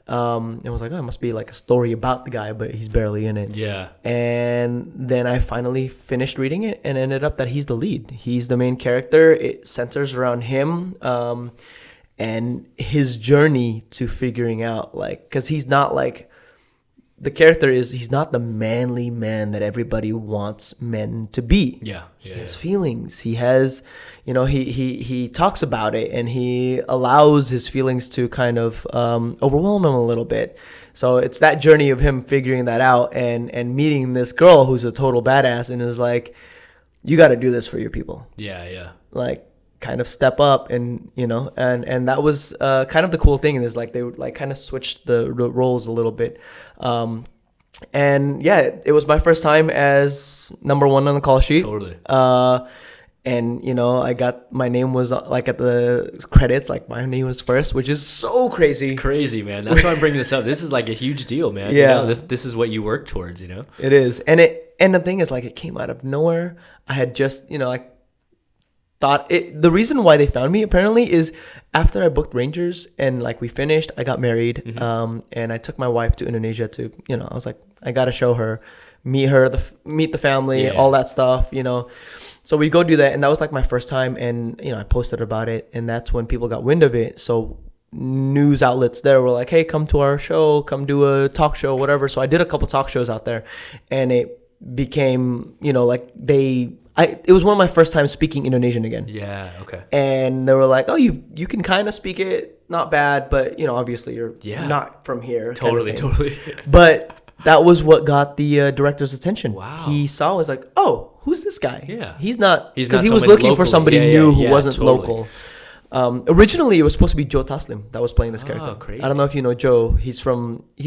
And I was like, it must be like a story about the guy, but he's barely in it. Yeah. And then I finally finished reading it and ended up that he's the lead. He's the main character. It centers around him and his journey to figuring out, like, because he's not like, the character is, he's not the manly man that everybody wants men to be. Yeah. He has feelings. He has, he talks about it, and he allows his feelings to kind of overwhelm him a little bit. So it's that journey of him figuring that out and meeting this girl who's a total badass and is like, you got to do this for your people. Yeah. Like, kind of step up, and and that was kind of the cool thing, is like they like kind of switched the roles a little bit, and yeah, it was my first time as number one on the call sheet. Totally. And I got, my name was like at the credits, like my name was first, which is so crazy. It's crazy, man. That's why I'm bringing this up. This is like a huge deal, man. Yeah. This is what you work towards. It is, and And the thing is, like, it came out of nowhere. I had just, like, thought it. The reason why they found me apparently is after I booked Rangers and like we finished, I got married, and I took my wife to Indonesia to, I was like, I gotta show her, meet her, meet the family, all that stuff, So we go do that, and that was like my first time, and I posted about it, and that's when people got wind of it. So news outlets there were like, hey, come to our show, come do a talk show, whatever. So I did a couple talk shows out there, and it became, like it was one of my first times speaking Indonesian again. Yeah, okay. And they were like, oh, you can kind of speak it, not bad, but obviously you're not from here. Totally. But that was what got the director's attention. Wow. He saw, was like, oh, who's this guy? Yeah. He's not, because he was looking for somebody new who wasn't totally. local. Originally, it was supposed to be Joe Taslim that was playing this character. Crazy. I don't know if you know Joe. He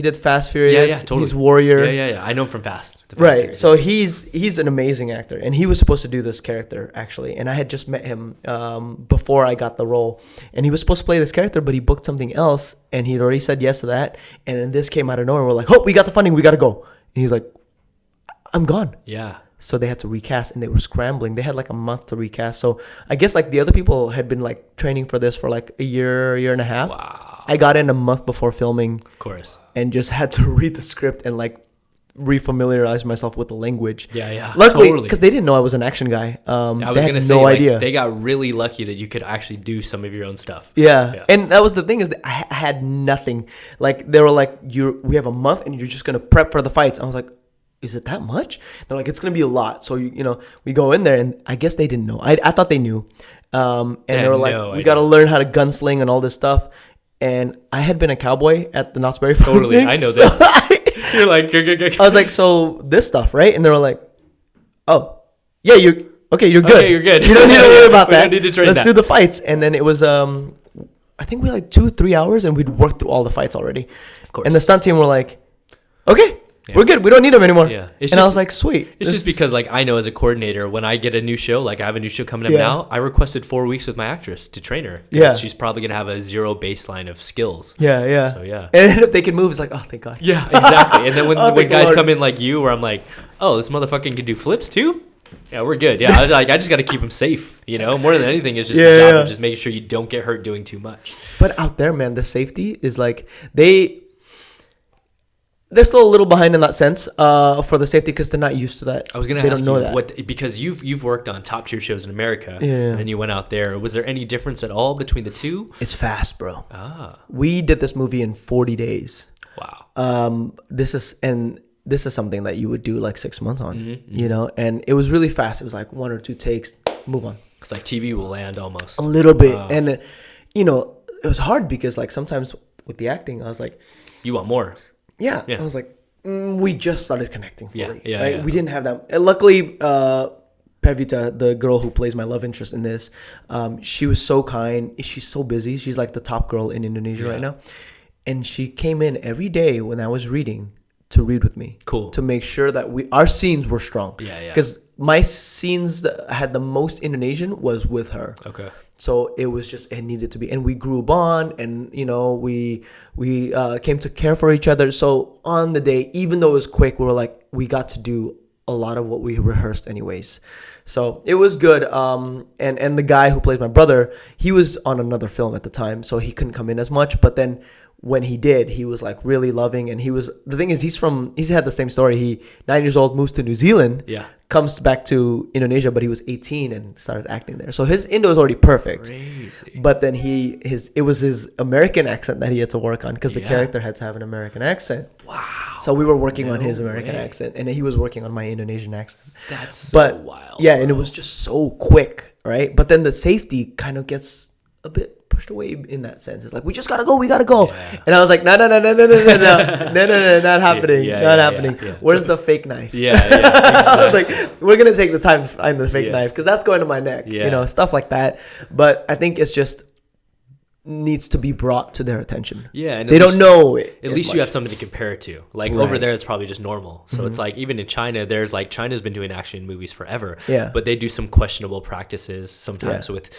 did Fast Furious. Yeah, totally. He's Warrior. Yeah. I know him from Fast. Right. Series. So he's an amazing actor, and he was supposed to do this character actually. And I had just met him before I got the role, and he was supposed to play this character, but he booked something else, and he'd already said yes to that. And then this came out of nowhere. We're like, oh, we got the funding. We got to go. And he's like, I'm gone. Yeah. So they had to recast, and they were scrambling. They had like a month to recast. So I guess like the other people had been like training for this for like a year and a half. Wow. I got in a month before filming. Of course. And just had to read the script and like refamiliarize myself with the language. Yeah. Luckily, because they didn't know I was an action guy. I was they gonna had say, no like, idea. they got really lucky that you could actually do some of your own stuff. Yeah. And that was the thing, is that I had nothing. Like they were like, we have a month and you're just gonna prep for the fights. I was like, is it that much? They're like, it's gonna be a lot. So we go in there, and I guess they didn't know. I thought they knew. And they were like, we got to learn how to gunsling and all this stuff. And I had been a cowboy at the Knott's Berry Farm. Totally, I know this. You're like, I was like, so this stuff, right? And they were like, oh, yeah, you're good. Okay, you're good. You don't need to worry about that. We don't need to train Let's that. do the fights. And then it was, I think we had like 2-3 hours, and we'd worked through all the fights already. Of course. And the stunt team were like, okay. Yeah. We're good. We don't need them anymore. Yeah. I was like, sweet. It's just because, like, I know as a coordinator, when I get a new show, like I have a new show coming up now, I requested 4 weeks with my actress to train her. Because she's probably going to have a zero baseline of skills. Yeah. So, yeah. And if they can move, it's like, oh, thank God. Yeah, exactly. And then when guys come in like you, where I'm like, oh, this motherfucker can do flips too? Yeah, we're good. Yeah, I just got to keep him safe, More than anything, it's just the job of just making sure you don't get hurt doing too much. But out there, man, the safety is like, they're still a little behind in that sense for the safety, because they're not used to that. I was going to ask you, because you've worked on top tier shows in America, and then you went out there. Was there any difference at all between the two? It's fast, bro. We did this movie in 40 days. Wow. This is something that you would do like 6 months on, and it was really fast. It was like 1 or 2 takes, move on. It's like TV will land almost. A little bit. Wow. And, it was hard because like sometimes with the acting, I was like, you want more. Yeah. I was like, we just started connecting fully. Yeah. We didn't have that. And luckily, Pevita, the girl who plays my love interest in this, she was so kind. She's so busy. She's like the top girl in Indonesia right now. And she came in every day when I was reading to read with me. Cool. To make sure that our scenes were strong. Yeah. Because my scenes that had the most Indonesian was with her. Okay. So it was just, it needed to be, and we grew a bond, and we came to care for each other. So on the day, even though it was quick, we were like, we got to do a lot of what we rehearsed anyways. So it was good. And the guy who played my brother, he was on another film at the time, so he couldn't come in as much. But then when he did, he was like really loving, and the thing is, he's had the same story. He 9 years old, moves to New Zealand, comes back to Indonesia, but he was 18 and started acting there. So his Indo is already perfect. Crazy. But then it was his American accent that he had to work on, because the character had to have an American accent. Wow. So we were working on his American accent, and he was working on my Indonesian accent. That's so wild. Yeah, and it was just so quick, right? But then the safety kind of gets a bit pushed away in that sense. It's like, we just gotta go. Yeah. And I was like, no, not happening. Not happening. Yeah. Where's the fake knife? Exactly. I was like, we're gonna take the time to find the fake knife, because that's going to my neck. Stuff like that. But I think it's just needs to be brought to their attention. Yeah, and they don't know it. At least you have something to compare it to. Like over there, it's probably just normal. So it's like, even in China, China's been doing action movies forever. Yeah. But they do some questionable practices sometimes with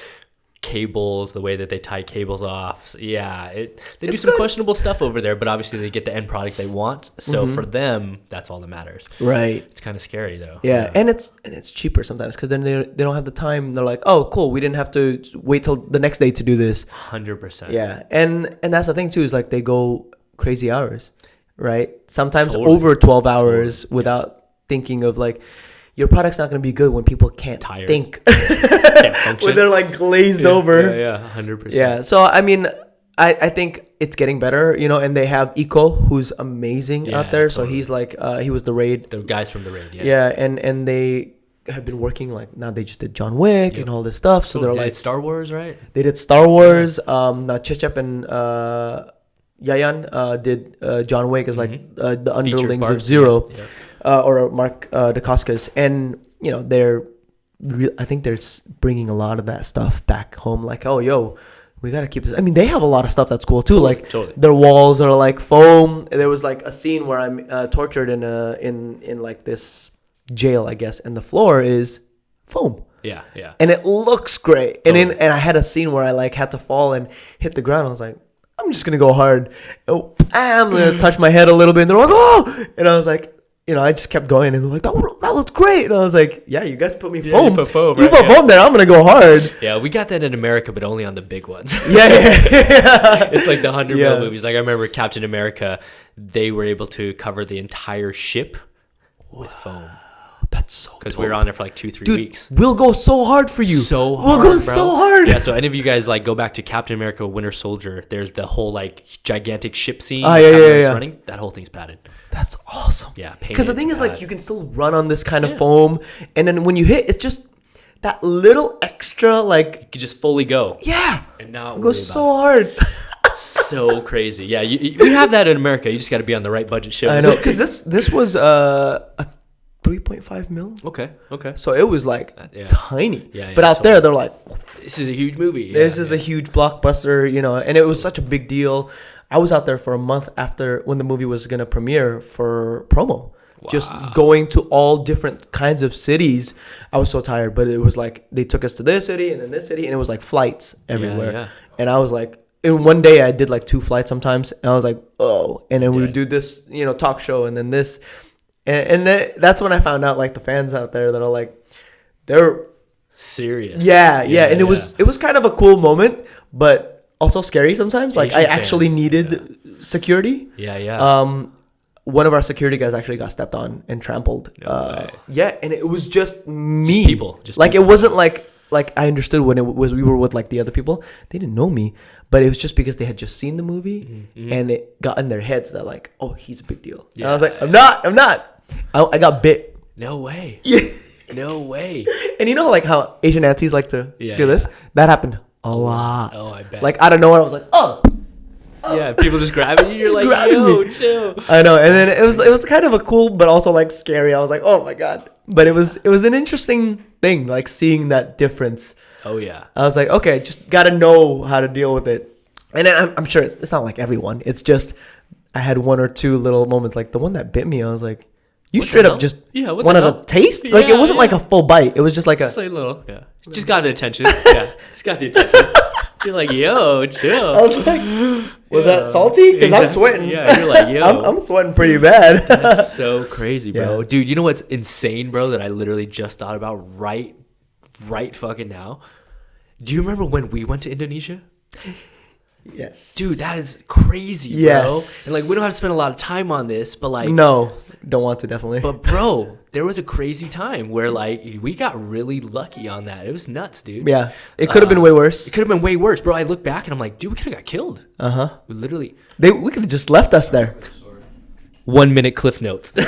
cables, the way that they tie cables off. So, yeah, they do some questionable stuff over there, but obviously they get the end product they want. So for them, that's all that matters. Right. It's kind of scary though. Yeah, and it's cheaper sometimes because then they don't have the time. They're like, oh, cool, we didn't have to wait till the next day to do this. 100%. Yeah, and that's the thing too, is like they go crazy hours, right? Sometimes Totally. over 12 hours without thinking of like, your product's not going to be good when people can't Tired. think. Can't function. When they're like glazed over. Yeah, 100%. Yeah, so I mean, I think it's getting better, you know, and they have Iko, who's amazing out there. Totally. So he's like, he was the Raid. The guys from the Raid, Yeah, and they have been working, like, now they just did John Wick and all this stuff. So they're like, Star Wars, right? they did Star Wars. Now Chechep and Yayan did John Wick as like the underlings of Zero. Yeah. Or Mark Dacascos, and you know I think they're bringing a lot of that stuff back home. Like, oh, yo, we gotta keep this. I mean, they have a lot of stuff that's cool too. Like their walls are like foam. There was like a scene where I'm tortured in like this jail, I guess, and the floor is foam. Yeah. And it looks great. And and I had a scene where I like had to fall and hit the ground. I was like, I'm just gonna go hard. Oh, I'm gonna touch my head a little bit, and they're like, oh, and I was like, you know, I just kept going, and they're like, that looked great. And I was like, yeah, you guys put me foam. You put foam, you put foam there. I'm going to go hard. Yeah, we got that in America, but only on the big ones. Yeah. It's like the 100 mil movies. Like I remember Captain America, they were able to cover the entire ship with foam. That's so dope. Because we were on there for like 2-3 weeks. We'll go so hard for you. So hard, We'll go bro. so hard. Yeah, so any of you guys like go back to Captain America Winter Soldier, there's the whole like gigantic ship scene. Yeah. Running. That whole thing's padded. That's awesome. Yeah. Because the thing is, like, you can still run on this kind of foam. And then when you hit, it's just that little extra, like. You could just fully go. Yeah. And now it goes so hard. So crazy. Yeah. We have that in America. You just got to be on the right budget show. I know. Because this was a 3.5 mil. Okay. So it was like tiny. Yeah, but out there, they're like, this is a huge movie. This is a huge blockbuster, you know, and it was such a big deal. I was out there for a month after when the movie was going to premiere for promo. Wow. Just going to all different kinds of cities. I was so tired, but it was like they took us to this city and then this city, and it was like flights everywhere. Yeah. And I was like, in one day I did like 2 flights sometimes, and I was like, oh, and then we would do this, you know, talk show, and then this. And that's when I found out, like, the fans out there that are like, they're serious. Yeah. And it was kind of a cool moment, but also scary sometimes. Like, Asian I actually needed security. Yeah. One of our security guys actually got stepped on and trampled. No way. Yeah, and it was just me. Just people. Like, it wasn't like I understood when it was we were with like the other people. They didn't know me, but it was just because they had just seen the movie and it got in their heads that like, oh, he's a big deal. Yeah, and I was like, I'm not. I got bit. No way. Yeah. No way. And you know, like how Asian aunties like to do this? That happened a lot. Oh, I bet. Like out of nowhere, I was like, oh. Yeah, people just grabbing you. You're like, yo, chill. I know. And then it was kind of a cool, but also like scary. I was like, oh my God. But it was an interesting thing, like seeing that difference. Oh yeah. I was like, okay, just got to know how to deal with it. And then I'm sure it's not like everyone. It's just I had 1 or 2 little moments. Like the one that bit me, I was like, you what straight up just wanted a taste? Yeah, like it wasn't like a full bite. It was just like just like a little, just got the attention. Just got the attention. You're like, yo, chill. I was like, was that salty? Because I'm sweating. Yeah, you're like, yo. I'm sweating pretty bad. That's so crazy, bro. Yeah. Dude, you know what's insane, bro, that I literally just thought about right fucking now? Do you remember when we went to Indonesia? Yes. Dude, that is crazy, yes. bro. And like, we don't have to spend a lot of time on this, but like... No, don't want to, definitely. But bro, there was a crazy time where like, we got really lucky on that. It was nuts, dude. Yeah. It could have been way worse. It could have been way worse, bro. I look back and I'm like, dude, we could have got killed. Uh-huh. We literally... We could have just left us there. 1 minute cliff notes. 1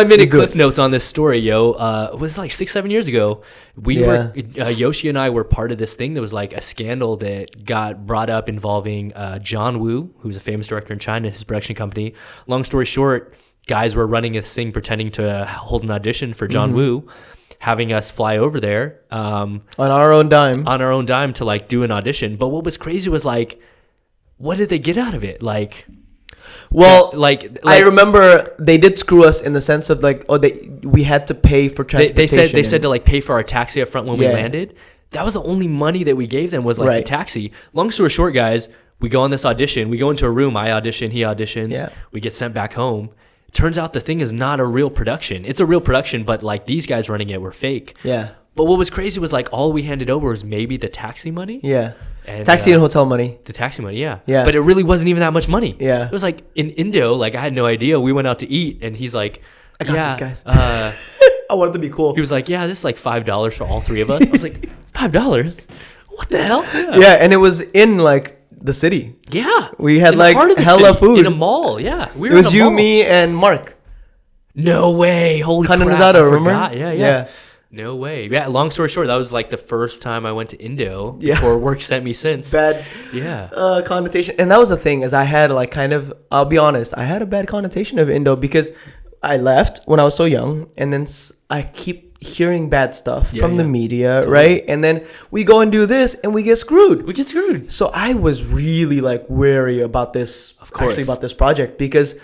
minute cliff notes on this story, yo. It was like 6-7 years ago. We were Yoshi and I were part of this thing that was like a scandal that got brought up involving John Woo, who's a famous director in China, his production company. Long story short, guys were running this thing pretending to hold an audition for John Woo, having us fly over there on our own dime. On our own dime to like do an audition. But what was crazy was like, what did they get out of it? Like, well, like I remember they did screw us in the sense of like, we had to pay for transportation. They said to like pay for our taxi up front when we landed. that was the only money that we gave them was like the Right. taxi. Long story short, guys, we go on this audition. We go into a room. I audition. He auditions. Yeah. We get sent back home. Turns out the thing is not a real production. It's a real production, but like these guys running it were fake. Yeah. But what was crazy was like all we handed over was maybe the taxi money. Yeah. And, Taxi and hotel money. The taxi money, yeah. Yeah. But it really wasn't even that much money. Yeah. It was like in Indo, like I had no idea. We went out to eat and he's like, I got yeah, this, guys. I wanted to be cool. he was like, yeah, this is like $5 for all three of us. I was like, $5? What the hell? Yeah, and it was in like the city. Yeah. We had In the like heart of the hella city, food. in a mall. Yeah. We It were was in a you, mall. me, and Mark. No way. Holy crap. Kananazado, I remember? forgot. Yeah. Yeah. No way. Yeah. Long story short, that was like the first time I went to Indo Yeah. before work sent me since. Bad Yeah. connotation. And that was the thing, is I had like kind of, I'll be honest, I had a bad connotation of Indo because I left when I was so young, and then I keep hearing bad stuff from the media, right? And then we go and do this and we get screwed. We get screwed. So I was really like wary about this, course. actually about this project, because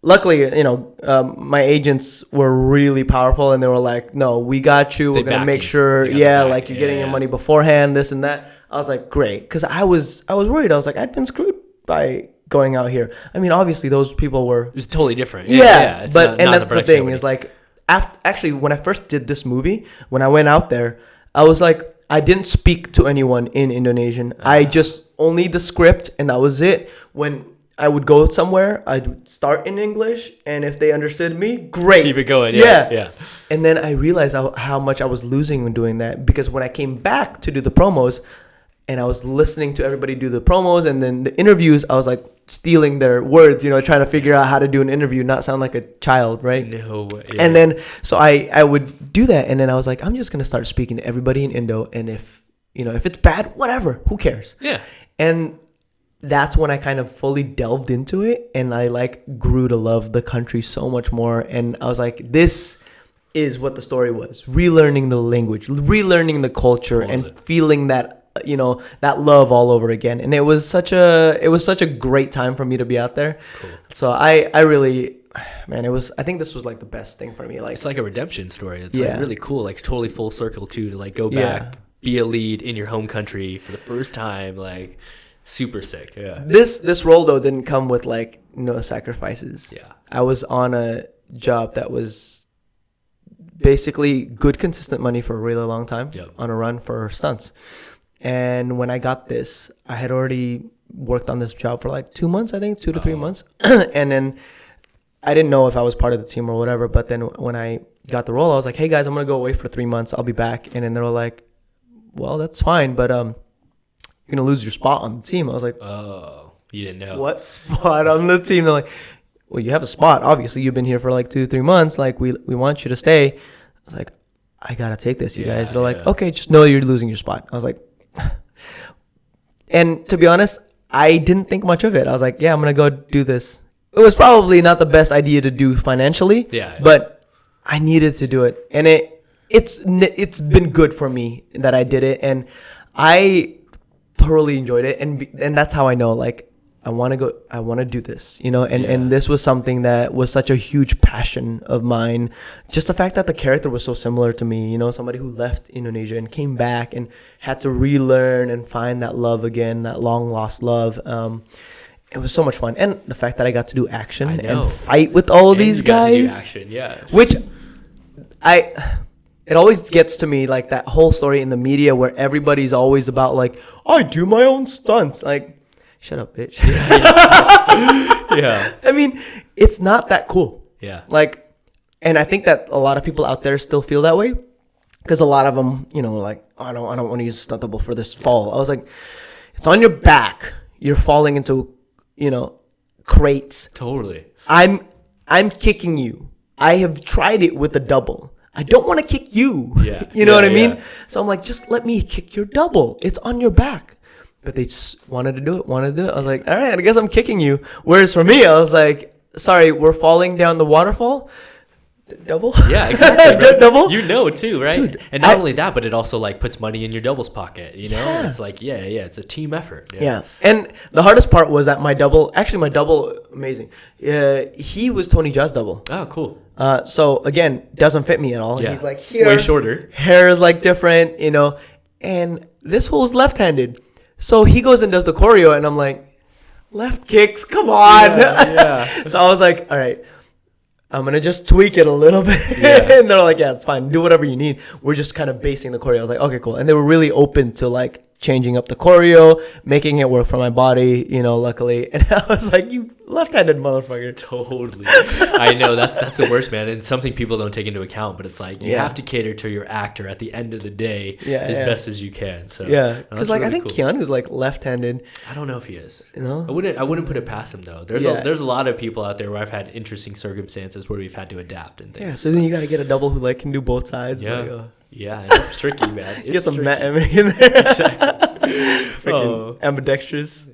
luckily, you know, my agents were really powerful, and they were like, no, we got you. We're They going to back make you. sure, They got yeah, the back. like you're getting your Yeah. money beforehand, this and that. I was like, great. Because I was worried. I was like, I'd been screwed by going out here. I mean, obviously those people were, It was totally different. yeah, it's but not and the that's the production thing company. is like, actually when I first did this movie, when I went out there, I was like, I didn't speak to anyone in Indonesian. I just only the script, and that was it. When I would go somewhere, I'd start in English, and if they understood me, great. Keep it going. Yeah. Yeah. And then I realized how much I was losing when doing that, because when I came back to do the promos, and I was listening to everybody do the promos and then the interviews, I was like stealing their words, you know, trying to figure out how to do an interview, not sound like a child, right? No way. Yeah. And then, so I would do that. And then I was like, I'm just going to start speaking to everybody in Indo. And if, you know, if it's bad, whatever, who cares? Yeah. And that's when I kind of fully delved into it. And I like grew to love the country so much more. And I was like, this is what the story was. Relearning the language, relearning the culture, and feeling that, you know, that love all over again. And it was such a great time for me to be out there. Cool. So I really, man, I think this was like the best thing for me. Like, It's like a redemption story. It's Yeah. like really cool, like totally full circle too, to like go Yeah. back, be a lead in your home country for the first time, like super sick. Yeah. this role though didn't come with like no sacrifices. Yeah. I was on a job that was basically good, consistent money for a really long time. Yep. On a run for stunts. And when I got this, I had already worked on this job for like 2 months, I think, 2 to 3 months. And then I didn't know if I was part of the team or whatever. But then when I got the role, I was like, hey guys, I'm going to go away for 3 months. I'll be back. And then they were like, well, that's fine, but you're going to lose your spot on the team. I was like, Oh, you didn't know. what spot on the team? They're like, well, you have a spot. Obviously, you've been here for like 2 3 months. Like, we want you to stay. I was like, I got to take this, you guys. They're like, okay, just know you're losing your spot. I was like, and to be honest, I didn't think much of it. I was like, yeah, I'm going to go do this. It was probably not the best idea to do financially, but I needed to do it. And it's been good for me that I did it. And I thoroughly enjoyed it. And that's how I know, like, I want to do this, you know, and this was something that was such a huge passion of mine. Just the fact that the character was so similar to me, you know, somebody who left Indonesia and came back and had to relearn and find that love again, that long lost love. It was so much fun. And the fact that I got to do action and fight with all of these guys, which it always gets to me, like that whole story in the media where everybody's always about like, I do my own stunts. Like, shut up, bitch. Yeah. I mean, it's not that cool. Yeah. Like, and I think that a lot of people out there still feel that way, because a lot of them, you know, like, oh, I don't want to use a stunt double for this fall. I was like, it's on your back. You're falling into, you know, crates. Totally. I'm kicking you. I have tried it with a double. I don't want to kick you. Yeah. You know what I mean? Yeah. So I'm like, just let me kick your double. It's on your back. But they just wanted to do it. I was like, all right, I guess I'm kicking you. Whereas for me, I was like, sorry, we're falling down the waterfall. Double? Yeah, exactly. Bro. Double? You know too, right? Dude, and not only that, but it also like puts money in your double's pocket. You know, Yeah. it's like it's a team effort. Yeah. And the hardest part was that my double, amazing. He was Tony Jaa's double. Oh, cool. So again, doesn't fit me at all. Yeah. He's like here. Way shorter. Hair is like different, you know. and this fool's left-handed. So he goes and does the choreo, and I'm like, left kicks, come on. Yeah. So I was like, all right, I'm going to just tweak it a little bit. Yeah. And they're like, yeah, it's fine. Do whatever you need. We're just kind of basing the choreo. I was like, okay, cool. And they were really open to like changing up the choreo, making it work for my body, you know, luckily. And I was like, you left-handed motherfucker. Totally. I know that's the worst, man. And something people don't take into account, but it's like you have to cater to your actor at the end of the day as best as you can. So because like really I think cool. Keanu's like left-handed. I don't know if he is. You know? I wouldn't put it past him though. There's a lot of people out there where I've had interesting circumstances where we've had to adapt and things. Yeah, so then you got to get a double who like can do both sides. Yeah. Like, yeah, and it's tricky, man. get some Matt Emmett in there. Exactly. Freaking ambidextrous.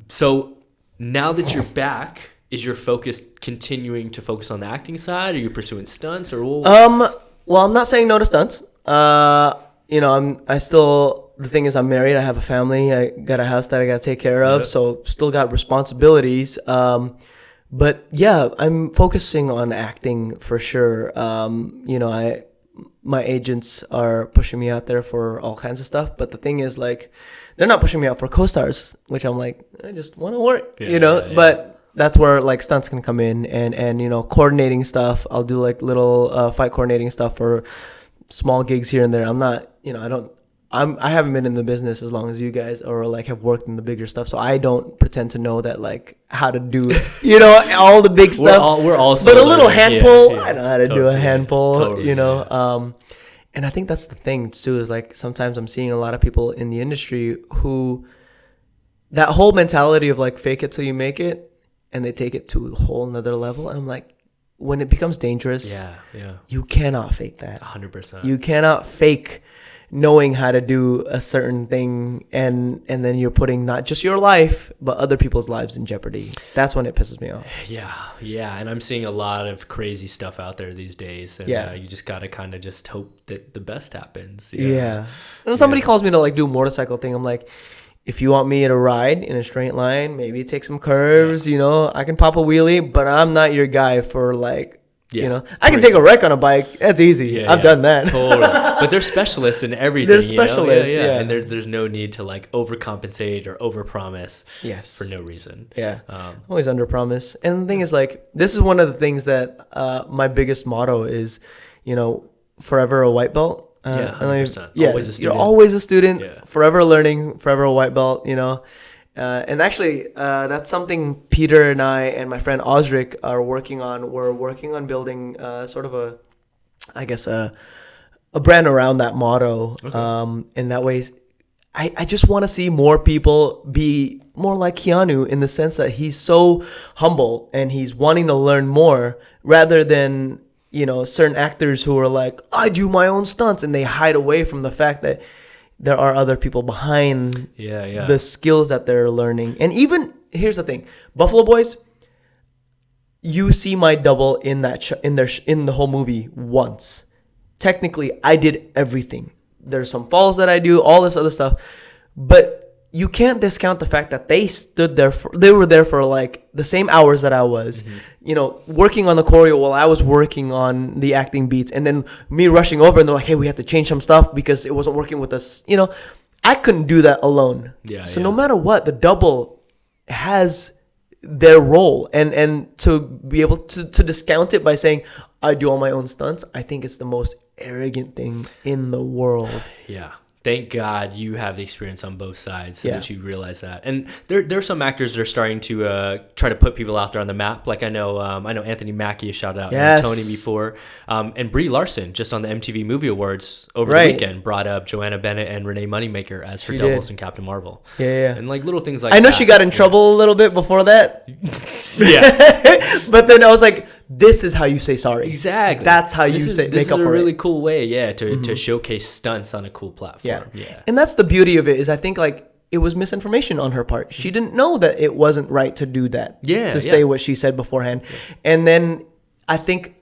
So now that you're back, is your focus continuing to focus on the acting side? Are you pursuing stunts or what? Well, I'm not saying no to stunts. You know, the thing is I'm married, I have a family, I got a house that I got to take care of, so still got responsibilities. But yeah, I'm focusing on acting for sure. You know, my agents are pushing me out there for all kinds of stuff, but the thing is like they're not pushing me out for co-stars, which I'm like, I just want to work, you know. But that's where like stunts can come in, and you know, coordinating stuff. I'll do like little fight coordinating stuff for small gigs here and there. I'm not, you know, I haven't been in the business as long as you guys, or like have worked in the bigger stuff, so I don't pretend to know that like how to do, you know, all the big stuff. We're all but a little hand pull, I know how to do a Totally, hand pull, totally, you know. And I think that's the thing too, is like sometimes I'm seeing a lot of people in the industry who that whole mentality of like fake it till you make it, and they take it to a whole nother level. And I'm like, when it becomes dangerous, you cannot fake that. 100%. You cannot fake knowing how to do a certain thing, and then you're putting not just your life but other people's lives in jeopardy. That's when it pisses me off. Yeah, and I'm seeing a lot of crazy stuff out there these days, and you just gotta kind of just hope that the best happens. And when somebody calls me to like do a motorcycle thing, I'm like, if you want me to ride in a straight line, maybe take some curves, you know, I can pop a wheelie, but I'm not your guy for like, you know, I can take a wreck on a bike. That's easy. I've done that. Totally. But they're specialists in everything. They're specialists, you know? And there's no need to like overcompensate or overpromise. For no reason. Always underpromise. And the thing is, like, this is one of the things that my biggest motto is, you know, forever a white belt. 100%. Always a student. You're always a student. Forever learning. Forever a white belt. You know. And actually, that's something Peter and I and my friend Osric are working on. We're working on building sort of a brand around that motto. And that way, I just want to see more people be more like Keanu, in the sense that he's so humble and he's wanting to learn more, rather than, you know, certain actors who are like, I do my own stunts, and they hide away from the fact that there are other people behind the skills that they're learning. And even, here's the thing, Buffalo Boys, you see my double in that in the whole movie once. Technically, I did everything. There's some falls that I do, all this other stuff, but you can't discount the fact that they were there for like the same hours that I was, you know, working on the choreo while I was working on the acting beats, and then me rushing over, and they're like, hey, we have to change some stuff because it wasn't working with us. You know, I couldn't do that alone. So no matter what, the double has their role, and to be able to discount it by saying I do all my own stunts, I think it's the most arrogant thing in the world. Thank God you have the experience on both sides, so that you realize that. And there are some actors that are starting to try to put people out there on the map. Like I know Anthony Mackie has shouted out Tony before, and Brie Larson just on the MTV Movie Awards over the weekend brought up Joanna Bennett and Renee Moneymaker as her doubles in Captain Marvel. And like little things like I know that. She got in trouble a little bit before that. But then I was like, this is how you say sorry. Exactly. That's how you make up for it. This is a really cool way, to showcase stunts on a cool platform. And that's the beauty of it, is I think like it was misinformation on her part. She didn't know that it wasn't right to do that. To say what she said beforehand. And then I think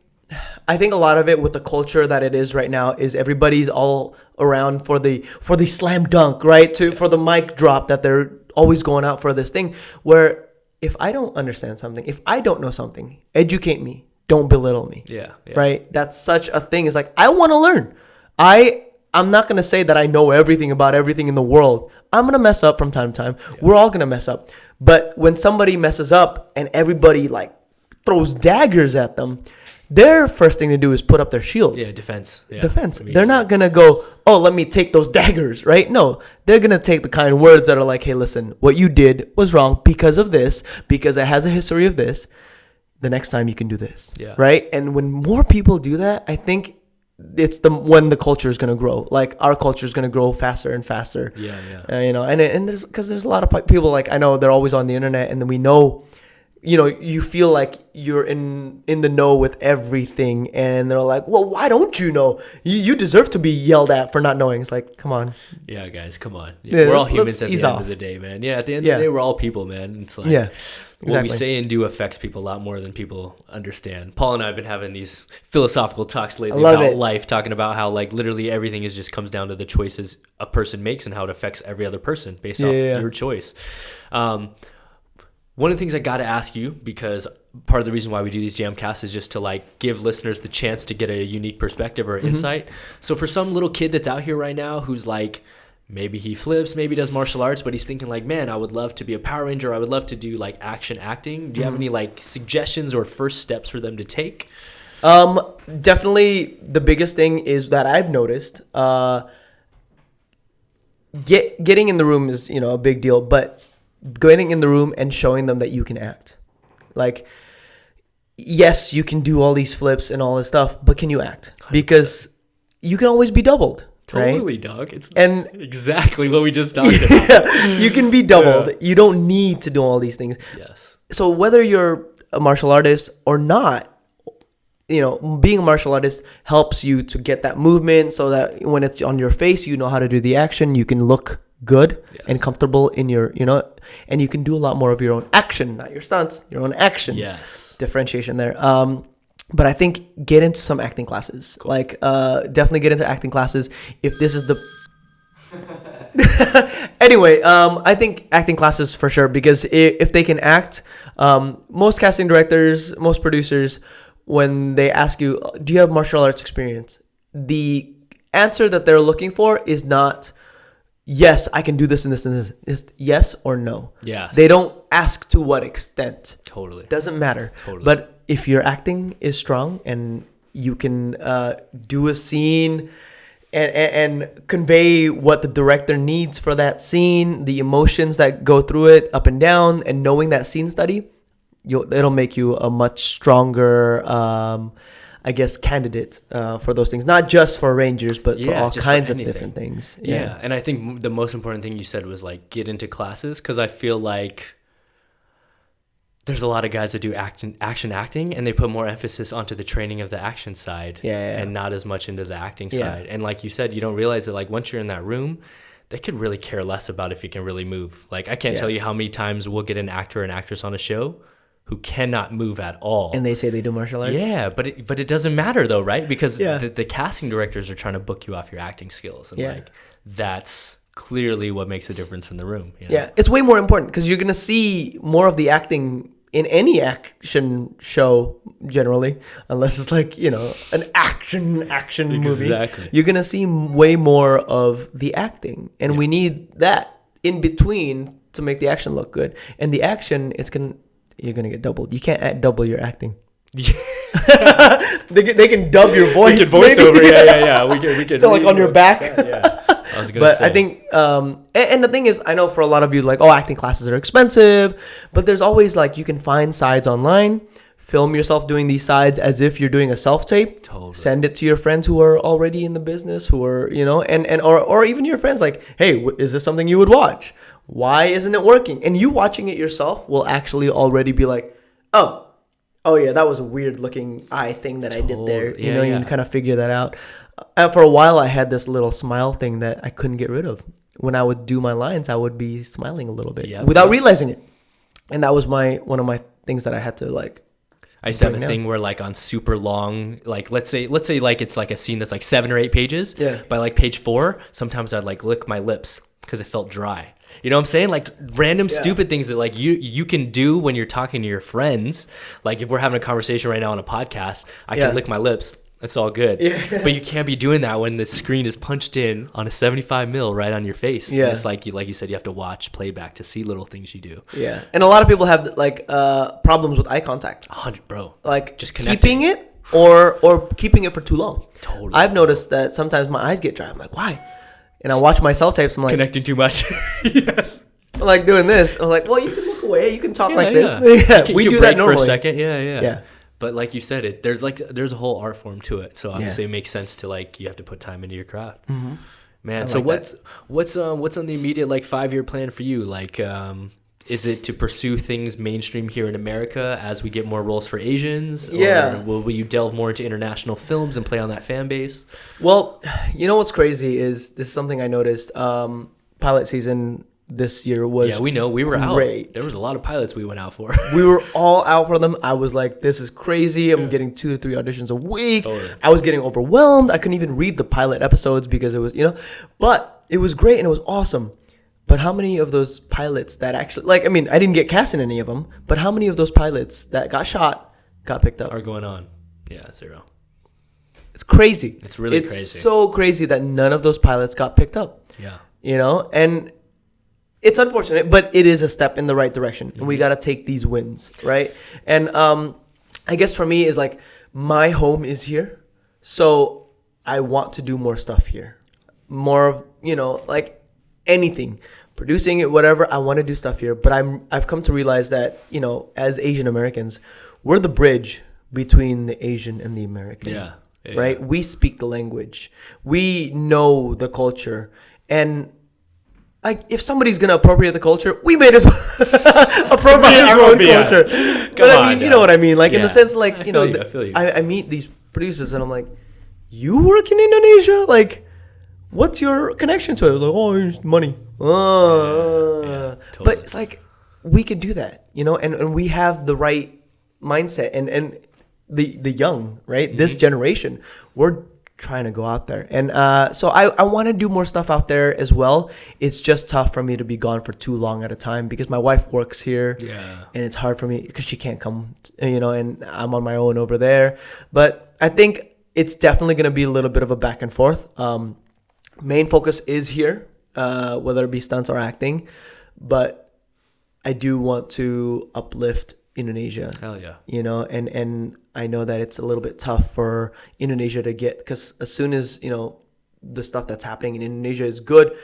a lot of it with the culture that it is right now is everybody's all around for the slam dunk, right? For the mic drop, that they're always going out for this thing, where if I don't understand something, if I don't know something, educate me. Don't belittle me. Right? That's such a thing. It's like, I want to learn. I'm not going to say that I know everything about everything in the world. I'm going to mess up from time to time. Yeah. We're all going to mess up. But when somebody messes up and everybody like throws daggers at them, their first thing to do is put up their shields. Yeah, defense. Yeah. Defense. They're not going to go, oh, let me take those daggers, right? No, they're going to take the kind words that are like, hey, listen, what you did was wrong because of this, because it has a history of this. The next time you can do this, right? And when more people do that, I think it's when the culture is going to grow. Like our culture is going to grow faster and faster. You know, and there's a lot of people, like I know they're always on the internet, and then we know, you know, you feel like you're in the know with everything, and they're like, well, why don't you know? You deserve to be yelled at for not knowing. It's like, come on. Yeah, guys, come on. We're all humans at the end of the day, man. Yeah, at the end of the day, we're all people, man. It's like, what we say and do affects people a lot more than people understand. Paul and I have been having these philosophical talks lately about life, talking about how like literally everything just comes down to the choices a person makes and how it affects every other person based off your choice. One of the things I got to ask you, because part of the reason why we do these JAMCasts is just to like give listeners the chance to get a unique perspective or insight. So for some little kid that's out here right now who's like, maybe he flips, maybe does martial arts, but he's thinking like, man, I would love to be a Power Ranger. I would love to do like action acting. Do you have any like suggestions or first steps for them to take? Definitely the biggest thing is that I've noticed, getting in the room is, you know, a big deal, but getting in the room and showing them that you can act. Like, yes, you can do all these flips and all this stuff, but can you act? 100%. Because you can always be doubled. Totally, right? Dog. It's exactly what we just talked about. You can be doubled. Yeah. You don't need to do all these things. Yes. So whether you're a martial artist or not, you know, being a martial artist helps you to get that movement so that when it's on your face, you know how to do the action. You can look good and comfortable in your, you know, and you can do a lot more of your own action, not your stunts, your own action. Yes. Differentiation there. But I think get into some acting classes. Cool. Like, definitely get into acting classes. If this is the... Anyway, I think acting classes for sure, because if they can act, most casting directors, most producers, when they ask you, do you have martial arts experience? The answer that they're looking for is not, yes, I can do this and this and this. It's yes or no. Yeah. They don't ask to what extent. Totally. Doesn't matter. Totally. But if your acting is strong and you can do a scene and convey what the director needs for that scene, the emotions that go through it up and down, and knowing that scene study, it'll make you a much stronger, I guess, candidate for those things. Not just for Rangers, but for all kinds of different things. Yeah. And I think the most important thing you said was like get into classes, because I feel like there's a lot of guys that do action acting, and they put more emphasis onto the training of the action side and not as much into the acting side. And like you said, you don't realize that like once you're in that room, they could really care less about if you can really move. Like I can't tell you how many times we'll get an actor and actress on a show who cannot move at all. And they say they do martial arts? Yeah, but it doesn't matter though, right? Because the casting directors are trying to book you off your acting skills. And like that's clearly what makes a difference in the room. You know? Yeah, it's way more important because you're going to see more of the acting in any action show generally, unless it's like, you know, an action movie. Exactly. You're going to see way more of the acting. And we need that in between to make the action look good. And the action, you're going to get doubled. You can't double your acting. they can dub your voice. We can voice over. Yeah. We can. So like on your back. Yeah. I think, and the thing is, I know for a lot of you, like, acting classes are expensive, but there's always like, you can find sides online, film yourself doing these sides as if you're doing a self-tape, send it to your friends who are already in the business, who are, you know, or even your friends, like, hey, is this something you would watch? Why isn't it working? And you watching it yourself will actually already be like, oh yeah, that was a weird looking eye thing that I did there. You know, you can kind of figure that out. For a while, I had this little smile thing that I couldn't get rid of. When I would do my lines, I would be smiling a little bit without realizing it. And that was one of my things that I had to like. I used to have a thing where like on super long, like let's say like it's like a scene that's like 7 or 8 pages. Yeah. By like page 4, sometimes I'd like lick my lips because it felt dry. You know what I'm saying? Like random stupid things that like you can do when you're talking to your friends. Like if we're having a conversation right now on a podcast, I can lick my lips. It's all good. Yeah. But you can't be doing that when the screen is punched in on a 75 mil right on your face. Yeah. And it's like you said, you have to watch playback to see little things you do. Yeah. And a lot of people have like problems with eye contact. 100, bro. Like just connecting. keeping it or keeping it for too long. Totally. I've noticed that sometimes my eyes get dry. I'm like, why? And I watch my self tapes. I'm like, Connecting too much. Yes. I'm like doing this. I'm like, well, you can look away. You can talk like this. Yeah. We you do break that normally. for a second. Yeah. Yeah. But like you said, there's a whole art form to it. So obviously it makes sense to like you have to put time into your craft. Mm-hmm. Man, I so like what's on the immediate like 5-year plan for you? Like is it to pursue things mainstream here in America as we get more roles for Asians? Yeah. Or will you delve more into international films and play on that fan base? Well, you know what's crazy is this is something I noticed. Pilot season this year was we know we were great. out. There was a lot of pilots we went out for. We were all out for them. I was like, this is crazy. I'm getting 2 to 3 auditions a week. Totally. I was getting overwhelmed. I couldn't even read the pilot episodes because it was, but it was great and it was awesome. But how many of those pilots that actually, I didn't get cast in any of them, but how many of those pilots that got shot got picked up? Are going on. Yeah, 0. It's crazy. It's really crazy. crazy. It's so crazy that none of those pilots got picked up. Yeah. And it's unfortunate, but it is a step in the right direction. And we got to take these wins, right? And I guess for me is like my home is here. So I want to do more stuff here. More of, like anything. Producing it, whatever, I want to do stuff here. But I've come to realize that, as Asian Americans, we're the bridge between the Asian and the American. Yeah. Right? Yeah. We speak the language. We know the culture. And like, if somebody's gonna appropriate the culture, we may as well appropriate our own culture. But I mean, you know what I mean? Like in the sense, like I feel you. I meet these producers and I'm like, you work in Indonesia? Like, what's your connection to it? Like, oh, it's money. Totally. But it's like we could do that, and we have the right mindset and the young, right? Mm-hmm. This generation, we're trying to go out there, and so I want to do more stuff out there as well. It's just tough for me to be gone for too long at a time because my wife works here, and it's hard for me because she can't come, and I'm on my own over there. But I think it's definitely going to be a little bit of a back and forth. Main focus is here, whether it be stunts or acting, but I do want to uplift Indonesia. Hell yeah. And I know that it's a little bit tough for Indonesia to get, because as soon as, the stuff that's happening in Indonesia is good,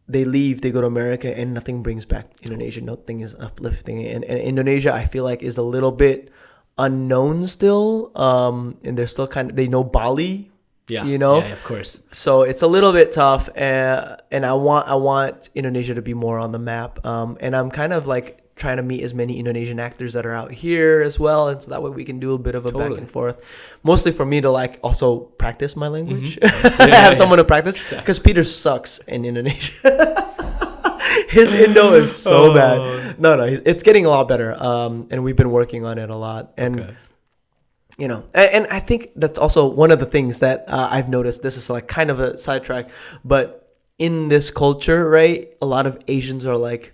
they leave, they go to America, and nothing brings back Indonesia. Nothing is uplifting. And Indonesia, I feel like, is a little bit unknown still. And they're still they know Bali. Yeah. Yeah, of course. So it's a little bit tough, and I want Indonesia to be more on the map. And I'm kind of like trying to meet as many Indonesian actors that are out here as well, and so that way we can do a bit of a back and forth. Mostly for me to like also practice my language. Mm-hmm. Have someone to practice, because Peter sucks in Indonesia. His Indo is so bad. No, it's getting a lot better. And we've been working on it a lot, and. And I think that's also one of the things that I've noticed. This is like kind of a sidetrack, but in this culture, right, a lot of Asians are like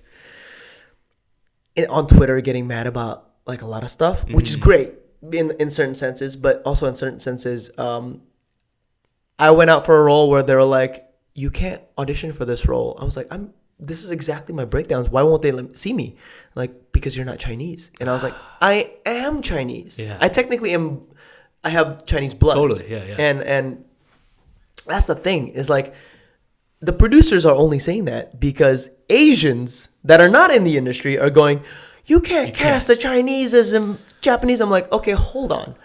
on Twitter getting mad about like a lot of stuff, which is great in certain senses, but also in certain senses, I went out for a role where they were like, you can't audition for this role. I was like, this is exactly my breakdowns. Why won't they see me? Like, because you're not Chinese. And I was like, I am Chinese. Yeah. I technically am. I have Chinese blood. Totally. Yeah. And that's the thing, is like the producers are only saying that because Asians that are not in the industry are going, you can't cast the Chinese as Japanese. I'm like, okay, hold on.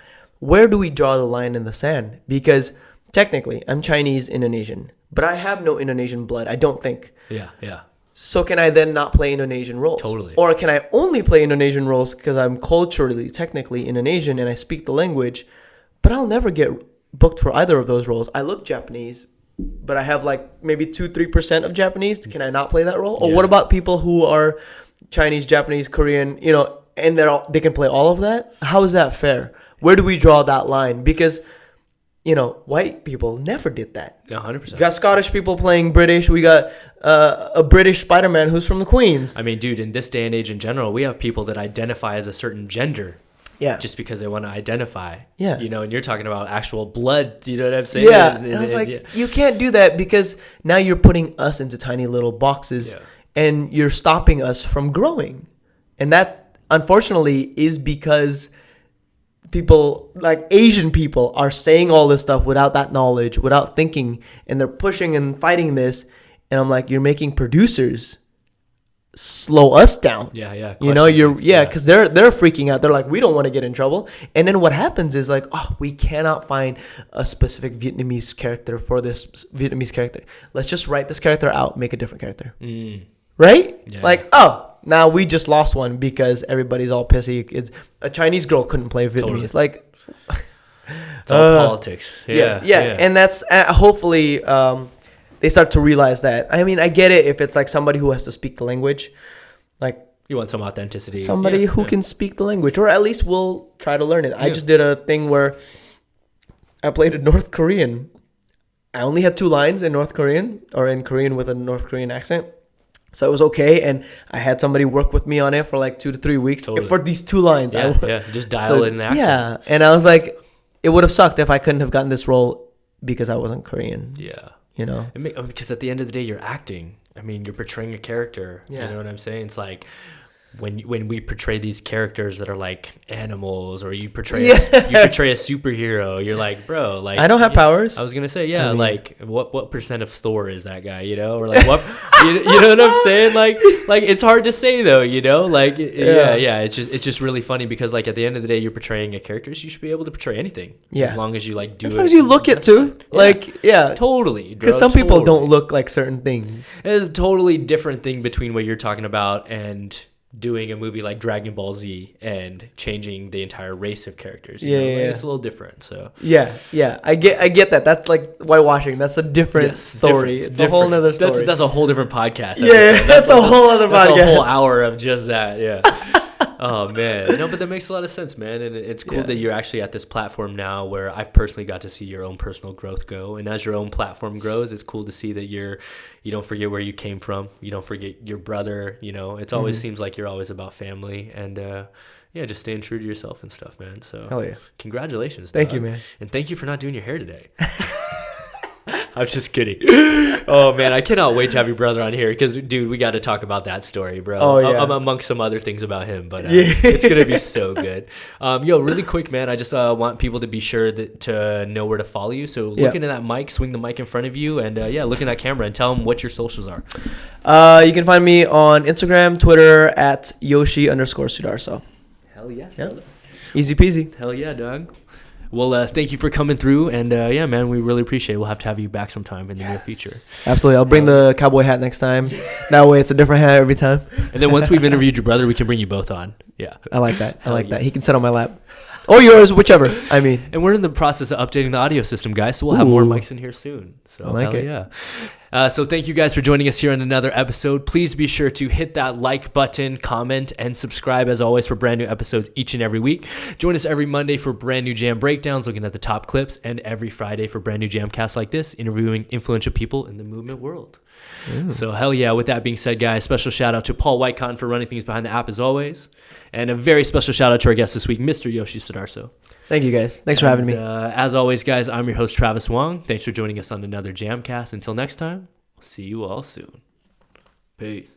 Where do we draw the line in the sand? Because technically I'm Chinese Indonesian, but I have no Indonesian blood, I don't think. Yeah. So can I then not play Indonesian roles? Totally. Or can I only play Indonesian roles because I'm culturally, technically Indonesian and I speak the language, but I'll never get booked for either of those roles. I look Japanese, but I have like maybe 2-3% of Japanese. Can I not play that role? Or what about people who are Chinese, Japanese, Korean, and they can play all of that? How is that fair? Where do we draw that line? Because white people never did that. 100%. We got Scottish people playing British. We got a British Spider-Man who's from the Queens. I mean, dude, in this day and age in general, we have people that identify as a certain gender Yeah. Just because they want to identify. Yeah. You know, and you're talking about actual blood. You know what I'm saying? Yeah. And I was like, you can't do that because now you're putting us into tiny little boxes and you're stopping us from growing. And that, unfortunately, is because people, like Asian people, are saying all this stuff without that knowledge, without thinking, and they're pushing and fighting this. And I'm like, you're making producers slow us down. You know, because they're freaking out. They're like, we don't want to get in trouble. And then what happens is like, oh, we cannot find a specific Vietnamese character for this Vietnamese character. Let's just write this character out, make a different character. Right? Oh, now we just lost one because everybody's all pissy. It's a Chinese girl couldn't play Vietnamese. Like, it's all politics. And that's hopefully they start to realize that. I mean, I get it if it's like somebody who has to speak the language, like you want some authenticity. Somebody who can speak the language, or at least will try to learn it. I just did a thing where I played a North Korean. I only had 2 lines in North Korean, or in Korean with a North Korean accent. So it was okay, and I had somebody work with me on it for like 2 to 3 weeks for these 2 lines. Just dial in the accent. Yeah, and I was like, it would have sucked if I couldn't have gotten this role because I wasn't Korean. Yeah. You know, because at the end of the day, you're acting. I mean, you're portraying a character. You know what I'm saying? It's like when we portray these characters that are like animals, or you portray a superhero, you're like, bro, like I don't have powers. I was gonna say, like what percent of Thor is that guy? You know, or like what? you know what I'm saying? Like it's hard to say though. You know, like it's just really funny because like at the end of the day, you're portraying a character, so you should be able to portray anything. As long as you like do it. As long as you look it too. Totally. Because some people don't look like certain things. It's a totally different thing between what you're talking about and doing a movie like Dragon Ball Z and changing the entire race of characters. You know? It's a little different. So I get that. That's like whitewashing. That's a different story. It's a whole nother story. That's a whole different podcast. That's a whole other podcast. That's a whole hour of just that. Yeah. Oh man, no, but that makes a lot of sense, man, and it's cool that you're actually at this platform now where I've personally got to see your own personal growth go, and as your own platform grows, it's cool to see that you don't forget where you came from, you don't forget your brother, you know, it always seems like you're always about family, and just staying true to yourself and stuff, man. So hell yeah, congratulations. Thank you, man, and thank you for not doing your hair today. I'm just kidding. Oh man, I cannot wait to have your brother on here because, dude, we got to talk about that story, bro. Oh yeah. Amongst some other things about him, but it's gonna be so good. Really quick, man. I just want people to be sure to know where to follow you. So look into that mic, swing the mic in front of you, and look in that camera and tell them what your socials are. You can find me on Instagram, Twitter at Yoshi_Sudarso. Hell yeah. Easy peasy. Hell yeah, dog. Well, thank you for coming through, and man, we really appreciate it. We'll have to have you back sometime in the near future. Absolutely. I'll bring the cowboy hat next time. That way it's a different hat every time. And then once we've interviewed your brother, we can bring you both on. Yeah. I like that. That. He can sit on my lap. Or yours, whichever. I mean. And we're in the process of updating the audio system, guys, so we'll have more mics in here soon. So I like it. Yeah. So thank you guys for joining us here on another episode. Please be sure to hit that like button, comment, and subscribe as always for brand new episodes each and every week. Join us every Monday for brand new jam breakdowns, looking at the top clips, and every Friday for brand new JAMCasts like this, interviewing influential people in the movement world. So hell yeah. With that being said, guys, special shout out to Paul Whitecotton for running things behind the app as always. And a very special shout out to our guest this week, Mr. Yoshi Sudarso. Thank you, guys. Thanks for having me. As always, guys, I'm your host, Travis Wong. Thanks for joining us on another JAMCast. Until next time, we'll see you all soon. Peace.